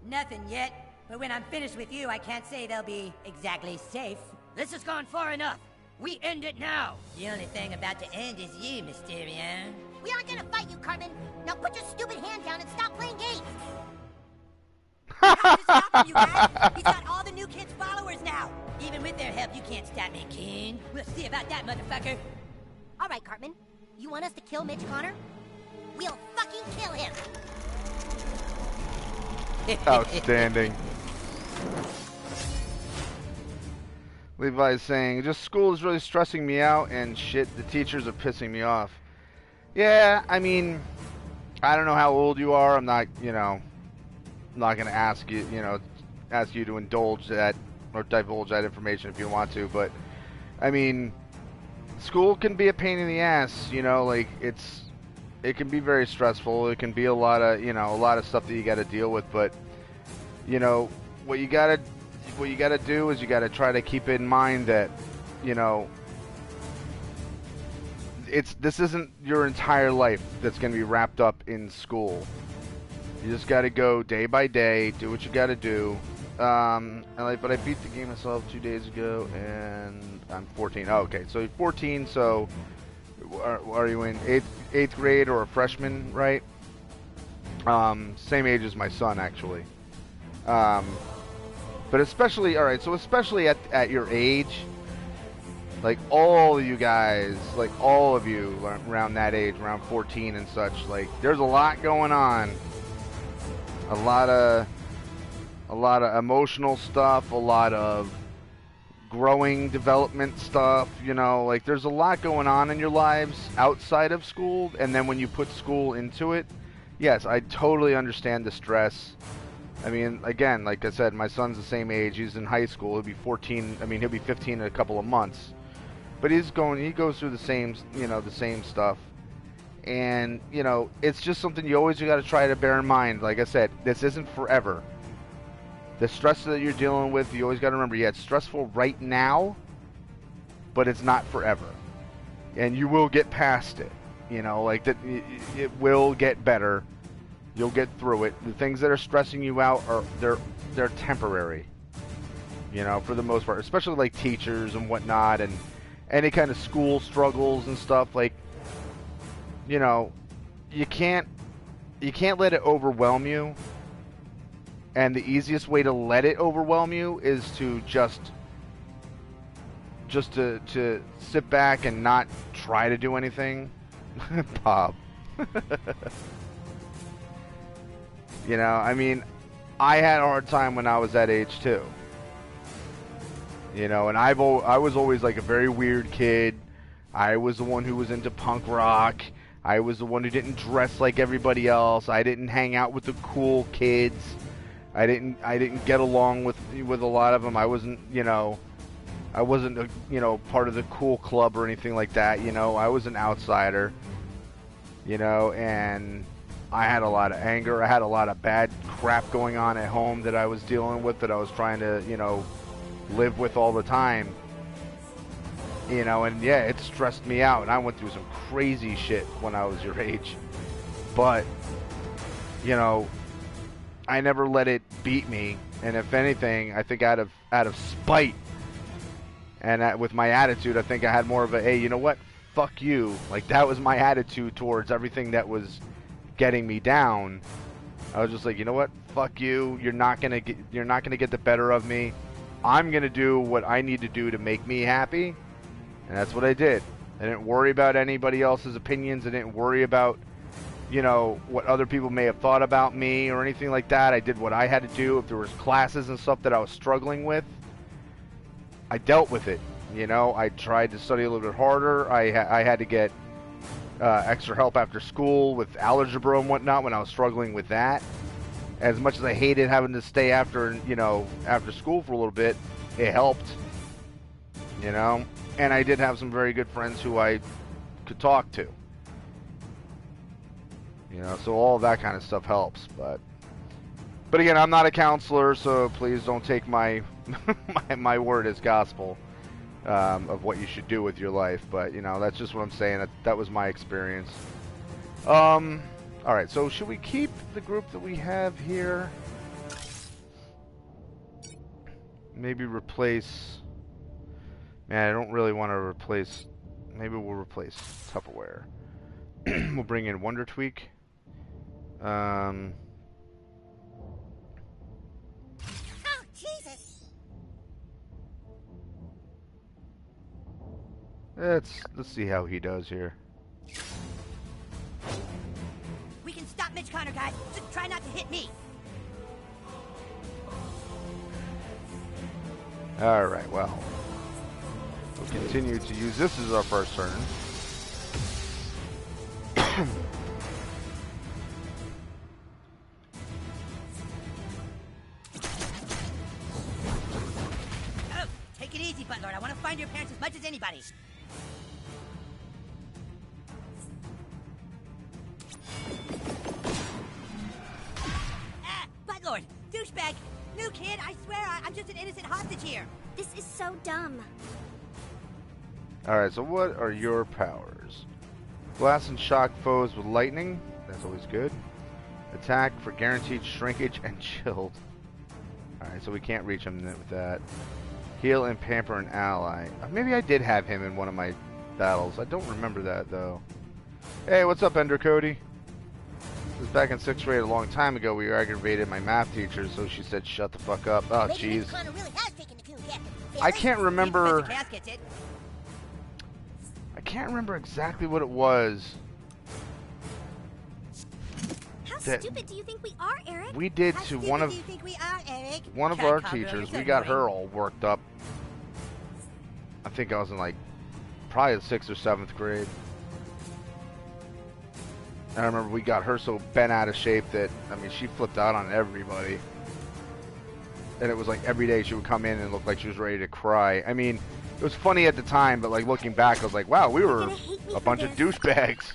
Nothing yet. But when I'm finished with you, I can't say they'll be exactly safe.
This has gone far enough. We end it now.
The only thing about to end is you, Mysterion.
We aren't gonna fight you, Carmen. Now put your stupid hand down and stop playing games.
How to stop him, you guys? He's got all the new kids' followers now. Even with their help, you can't stop me, King. We'll see about that, motherfucker.
All right, Cartman. You want us to kill Mitch Connor? We'll fucking kill him.
Outstanding. Levi's saying, just school is really stressing me out and shit, the teachers are pissing me off. Yeah, I mean, I don't know how old you are. I'm not, you know, I'm not going to ask you, ask you to indulge that or divulge that information if you want to, but I mean, school can be a pain in the ass, you know, like it can be very stressful. It can be a lot of stuff that you got to deal with, but you know, what you got to do is you got to try to keep in mind that, you know, this isn't your entire life that's going to be wrapped up in school. You just got to go day by day, do what you got to do. But I beat the game myself 2 days ago, and I'm 14. Oh, okay, so you're 14. So, are you in eighth grade or a freshman, right? Same age as my son, actually. But especially, all right. So especially at your age, like all of you guys, like all of you around that age, around 14 and such, like there's a lot going on. A lot of emotional stuff, a lot of growing development stuff, you know, like there's a lot going on in your lives outside of school, and then when you put school into it, yes, I totally understand the stress. I mean, again, like I said, my son's the same age, he's in high school, he'll be 14, I mean, he'll be 15 in a couple of months, but he goes through the same, the same stuff. And, you know, it's just something you always got to try to bear in mind. Like I said, this isn't forever. The stress that you're dealing with, you always got to remember, yeah, it's stressful right now, but it's not forever. And you will get past it. You know, like that, it will get better. You'll get through it. The things that are stressing you out they're temporary. You know, for the most part, especially like teachers and whatnot, and any kind of school struggles and stuff. Like, you know, you can't let it overwhelm you. And the easiest way to let it overwhelm you is to just to sit back and not try to do anything. Bob. You know, I mean, I had a hard time when I was that age too. You know, and I was always like a very weird kid. I was the one who was into punk rock. I was the one who didn't dress like everybody else. I didn't hang out with the cool kids. I didn't get along with a lot of them. I wasn't, I wasn't, part of the cool club or anything like that. I was an outsider. And I had a lot of anger. I had a lot of bad crap going on at home that I was dealing with, that I was trying to, live with all the time. And yeah, it stressed me out, and I went through some crazy shit when I was your age. But, I never let it beat me, and if anything, I think out of spite, and with my attitude, I think I had more of a, hey, you know what, fuck you. Like, that was my attitude towards everything that was getting me down. I was just like, you know what, fuck you. You're not gonna get the better of me. I'm gonna do what I need to do to make me happy. And that's what I did. I didn't worry about anybody else's opinions. I didn't worry about, what other people may have thought about me or anything like that. I did what I had to do. If there was classes and stuff that I was struggling with, I dealt with it. I tried to study a little bit harder. I had to get extra help after school with algebra and whatnot when I was struggling with that. As much as I hated having to stay after school for a little bit, it helped. And I did have some very good friends who I could talk to. So all of that kind of stuff helps. But again, I'm not a counselor, so please don't take my my word as gospel of what you should do with your life. But that's just what I'm saying. That was my experience. All right. So should we keep the group that we have here? Maybe replace. Man, I don't really want to replace. Maybe we'll replace Tupperware. We'll bring in Wonder Tweak.
Oh, Jesus!
Let's see how he does here.
We can stop Mitch Connor, guys. Just try not to hit me.
All right. Well. We'll continue to use this as our first turn.
Oh, take it easy, Buttlord. I want to find your parents as much as anybody. Buttlord, douchebag, new kid. I swear, I'm just an innocent hostage here.
This is so dumb.
Alright, so what are your powers? Blast and shock foes with lightning. That's always good. Attack for guaranteed shrinkage and chilled. Alright, so we can't reach him with that. Heal and pamper an ally. Maybe I did have him in one of my battles. I don't remember that, though. Hey, what's up, Ender Cody? This was back in 6th grade a long time ago. We aggravated my math teacher, so she said, shut the fuck up. Oh, jeez. I can't remember... I can't remember exactly what it was.
How stupid do you think we are, Eric?
We did to one of our teachers. We got her all worked up. I think I was in probably the 6th or 7th grade. And I remember we got her so bent out of shape that, she flipped out on everybody. And it was like every day she would come in and look like she was ready to cry. It was funny at the time, but looking back, I was like, wow, we were a bunch of douchebags.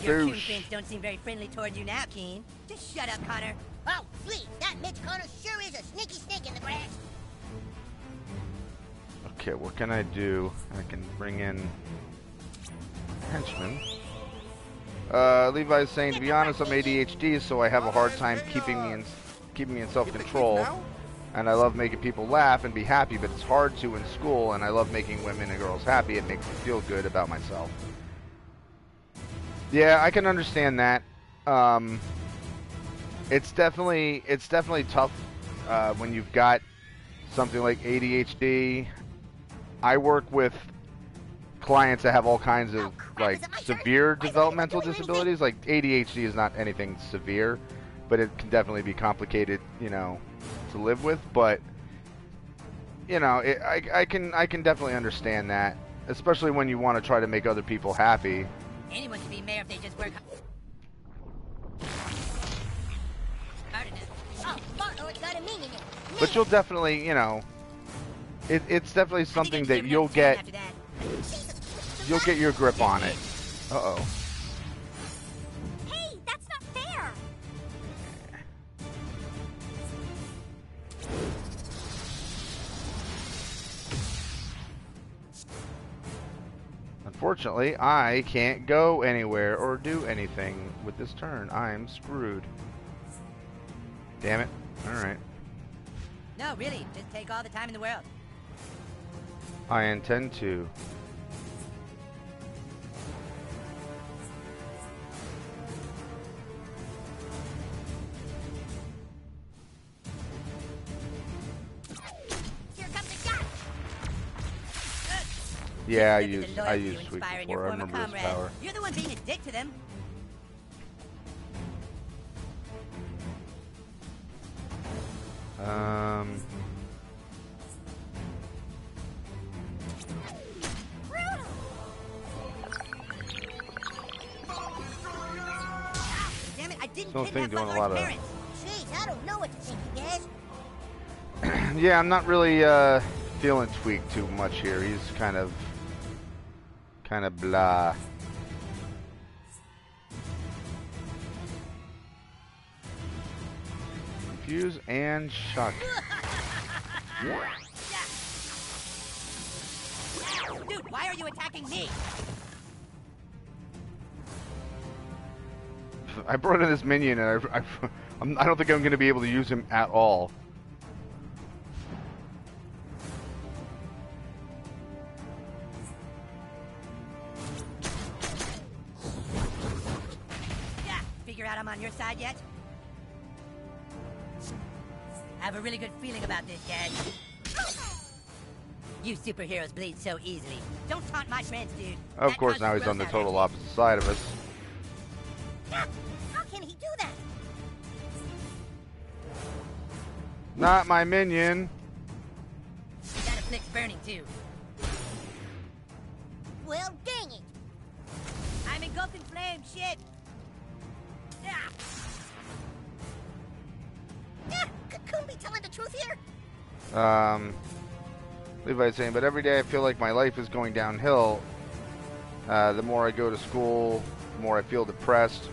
Your Coon friends don't seem very friendly toward you now, Keen. Just shut up, Connor.
Oh, please, that Mitch Connor sure is a sneaky snake in the grass.
Okay, what can I do? I can bring in henchmen. Levi's saying, to be honest, I'm ADHD, so I have a hard time keeping me in self-control. And I love making people laugh and be happy, but it's hard to in school, and I love making women and girls happy. It makes me feel good about myself. Yeah, I can understand that. It's definitely tough when you've got something like ADHD. I work with clients that have all kinds of severe developmental disabilities. ADHD is not anything severe, but it can definitely be complicated, to live with. But you know, I can definitely understand that, especially when you want to try to make other people happy.
Anyone can be mayor if they just work hard enough.
Oh, Marco, it's got a meaning in it.
But you'll definitely, you know, it's definitely something that you'll get your grip on it. Uh-oh.
Hey, that's not fair.
Unfortunately, I can't go anywhere or do anything with this turn. I'm screwed. Damn it. Alright.
No, really, just take all the time in the world.
I intend to.
Here comes the shot.
Yeah, I
Look at the
used
loyalty you
Sweep
inspire in your
before. I
former
remember his
comrades.
power.
You're the one being a dick to them. Damn it, I didn't
Don't think
kidnap my
doing a lot
large
of-
parents.
Jeez, I don't know what to think, you guys.
Yeah, I'm not really feeling Tweak too much here. He's kind of blah. Confuse and shock.
Dude, why are you attacking me?
I brought in this minion, and I don't think I'm going to be able to use him at all.
Yeah, figure out I'm on your side yet? I have a really good feeling about this, Dad. You superheroes bleed so easily. Don't taunt my friends, dude.
Of
That
course,
causes
now he's
gross
on the
out
total
energy.
opposite side of us.
How can he do that?
Not my minion.
That afflicts burning, too.
Well, dang it.
I'm engulfed in flames, shit! Yeah.
Yeah, couldn't be telling the truth here.
Levi's saying, but every day I feel like my life is going downhill. The more I go to school, the more I feel depressed.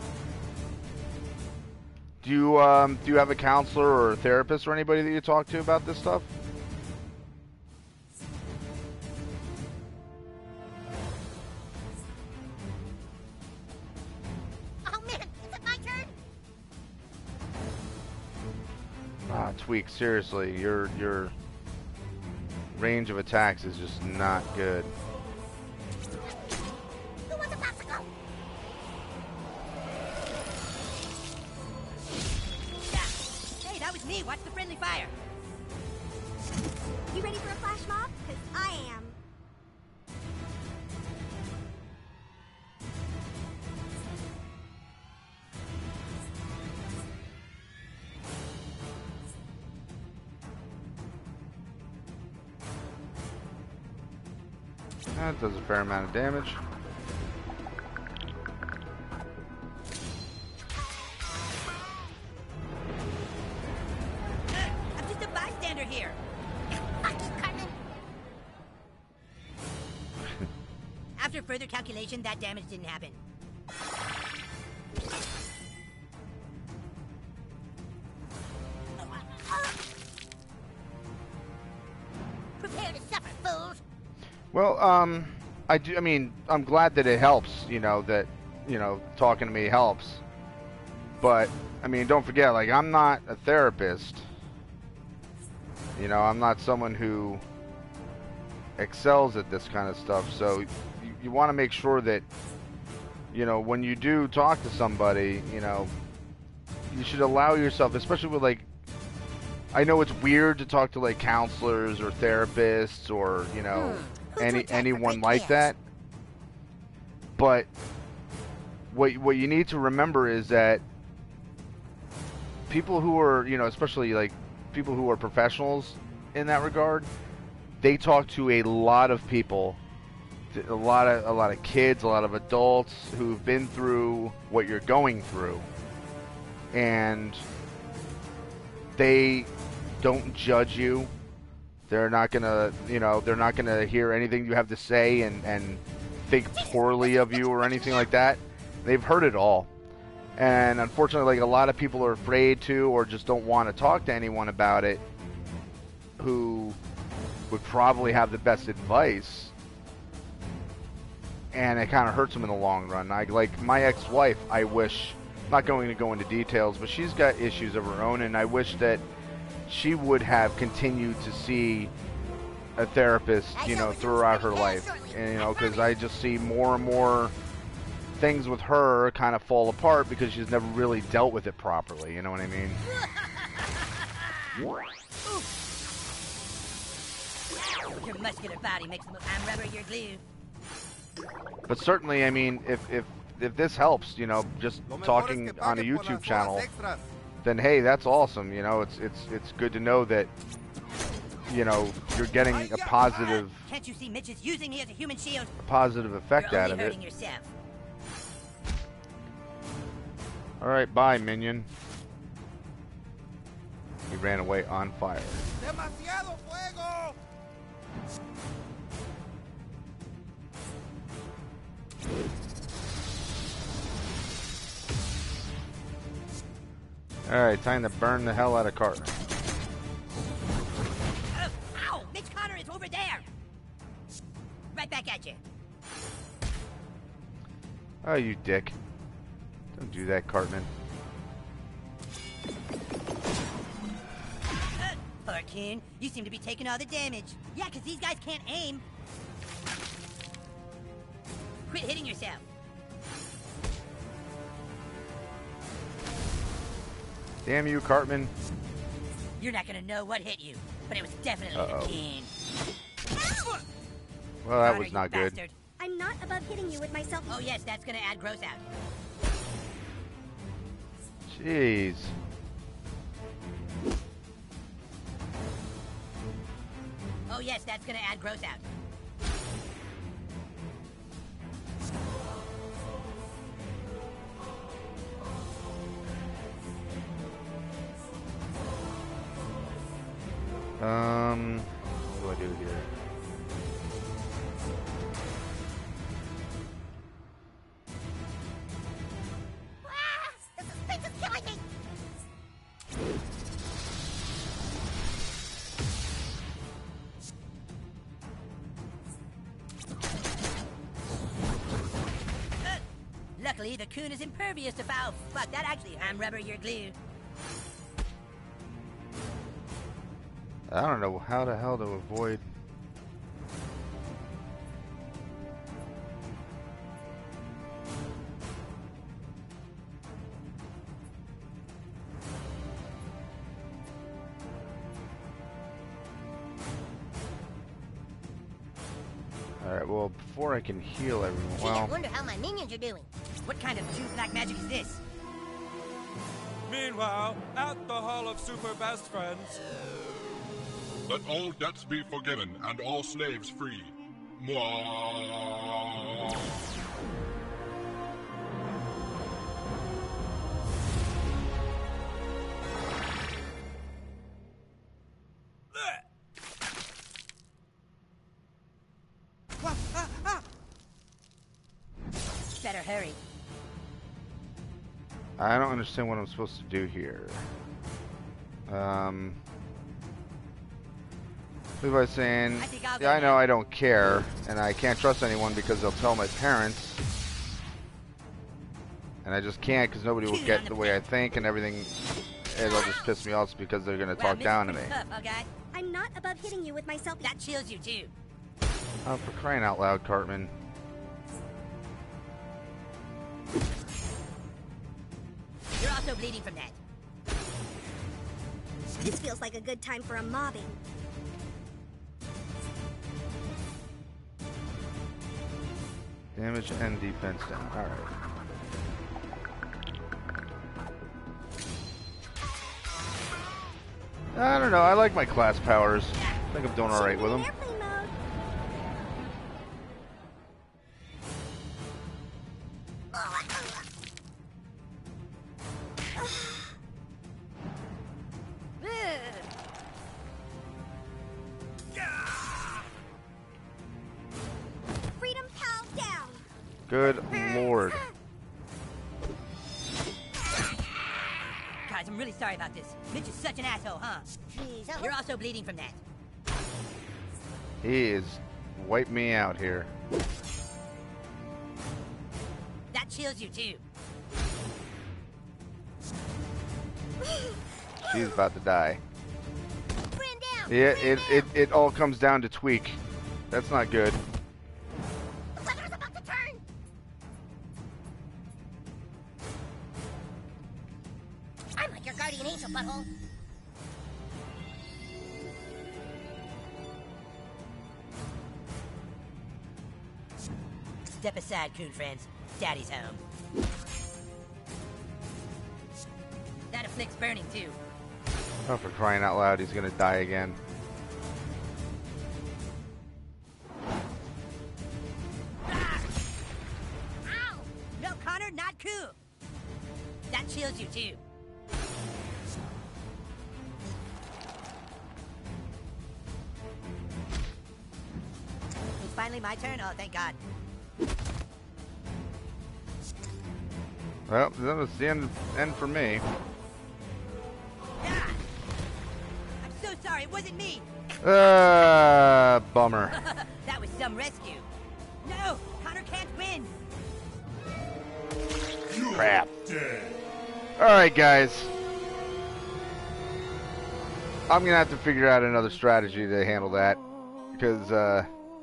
Do you have a counselor or a therapist or anybody that you talk to about this stuff?
Oh man, is it my turn?
Ah, Tweak, seriously, your range of attacks is just not good.
Who wants a popsicle?
Yeah. Hey, that was me. Watch the friendly fire.
You ready for a flash mob? Because I am.
That does a fair amount of damage.
I'm just a bystander here. After further calculation, that damage didn't happen.
Prepare to suffer, fools.
Well, I mean, I'm glad that it helps, you know, that, you know, talking to me helps. But, I mean, don't forget, like, I'm not a therapist. You know, I'm not someone who excels at this kind of stuff. So, you want to make sure that, you know, when you do talk to somebody, you know, you should allow yourself, especially with, like, I know it's weird to talk to, like, counselors or therapists or, you know, anyone like that. But what you need to remember is that people who are, you know, especially like people who are professionals in that regard, they talk to a lot of people, a lot of kids, a lot of adults who've been through what you're going through, and they don't judge you. They're not gonna, they're not gonna hear anything you have to say and think poorly of you or anything like that. They've heard it all. And unfortunately, like, a lot of people are afraid to or just don't want to talk to anyone about it who would probably have the best advice. And it kind of hurts them in the long run. Like my ex-wife, I wish, I'm not going to go into details, but she's got issues of her own, and I wish that she would have continued to see a therapist, throughout her life. And, because I just see more and more things with her kind of fall apart because she's never really dealt with it properly. You know what I mean?
Your muscular body makes the I'm rubber your glue.
But certainly, I mean, if this helps, just talking on a YouTube channel, then hey, that's awesome. It's good to know that, you're getting a positive.
Can't you see Mitch is using me as a human shield?
A positive effect
You're
out
only
of it.
hurting yourself.
All right, bye, minion. He ran away on fire.
Demasiado fuego!
Alright, time to burn the hell out of Cartman.
Ow! Mitch Connor is over there! Right back at you.
Oh, you dick. Don't do that, Cartman.
Poor Coon, you seem to be taking all the damage. Yeah, because these guys can't aim. Quit hitting yourself.
Damn you, Cartman.
You're not gonna know what hit you, but it was definitely the Coon.
Well, that was not good.
Bastard.
I'm not above hitting you with my selfie.
Oh yes, that's gonna add gross out.
Jeez.
Oh yes, that's gonna add gross out.
What do I do here?
This is killing me!
Luckily, the Coon is impervious to foul. Fuck, that actually I'm rubber your glue.
I don't know how the hell to avoid. Alright, well, before I can heal everyone,
Gee, I wonder how my minions are doing.
What kind of true black magic is this?
Meanwhile, at the Hall of Super Best Friends.
Let all debts be forgiven and all slaves free. Mwah.
Better hurry.
I don't understand what I'm supposed to do here. Levi's saying, yeah, I know I don't care, and I can't trust anyone because they'll tell my parents. And I just can't because nobody will get the way I think, and everything, it'll just piss me off because they're going to talk down to me.
I'm not above hitting you with my selfie.
That chills you too.
Oh, for crying out loud, Cartman.
You're also bleeding from that.
This feels like a good time for a mobbing.
Damage and defense down. Alright. I don't know. I like my class powers. I think I'm doing alright with them.
Airplane
Good lord.
Guys, I'm really sorry about this. Mitch is such an asshole, huh?
Jeez,
You're also bleeding from that.
He is wiped me out here.
That chills you too.
She's about to die. Yeah, it all comes down to tweak. That's not good.
The weather's about to turn. I'm like your guardian angel, butthole.
Step aside, coon friends. Daddy's home. That afflicts burning too.
Oh, for crying out loud, he's gonna die again.
Ow! No, Connor, not cool. That chills you too. It's finally my turn. Oh, thank God.
Well, that was the end for me.
I'm so sorry. It wasn't me.
Bummer.
That was some rescue. No, Connor can't win.
Crap. Alright, guys. I'm gonna have to figure out another strategy to handle that. Because,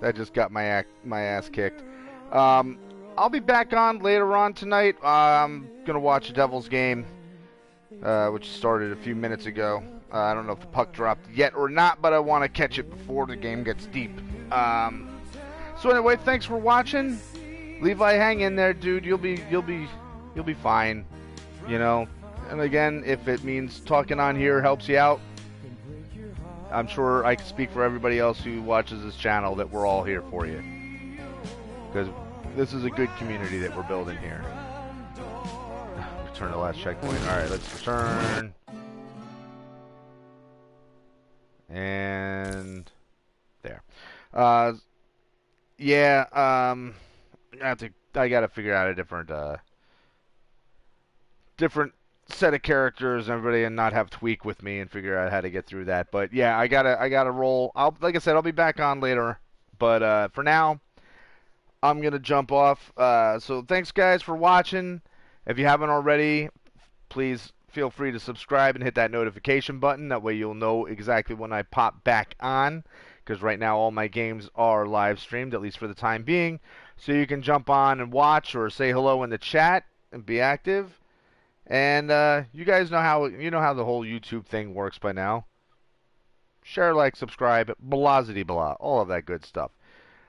that just got my ass kicked. I'll be back on later on tonight. I'm gonna watch the Devils game, which started a few minutes ago. I don't know if the puck dropped yet or not, but I want to catch it before the game gets deep. So anyway, thanks for watching. Levi, hang in there, dude. You'll be fine. You know. And again, if it means talking on here helps you out, I'm sure I can speak for everybody else who watches this channel that we're all here for you. Because this is a good community that we're building here. Return to last checkpoint. Alright, let's return. And there. Yeah, I gotta figure out a different set of characters and everybody, and not have Tweak with me and figure out how to get through that. But yeah, I gotta roll. Like I said, I'll be back on later. But for now, I'm gonna jump off. So thanks guys for watching. If you haven't already, please feel free to subscribe and hit that notification button. That way you'll know exactly when I pop back on. Because right now all my games are live streamed, at least for the time being. So you can jump on and watch or say hello in the chat and be active. And you guys know how the whole YouTube thing works by now. Share, like, subscribe, blah blah, all of that good stuff.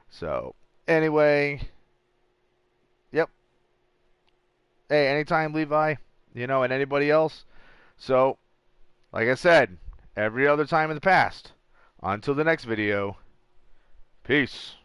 So anyway, yep. Hey, anytime, Levi, and anybody else. So, like I said, every other time in the past. Until the next video, peace.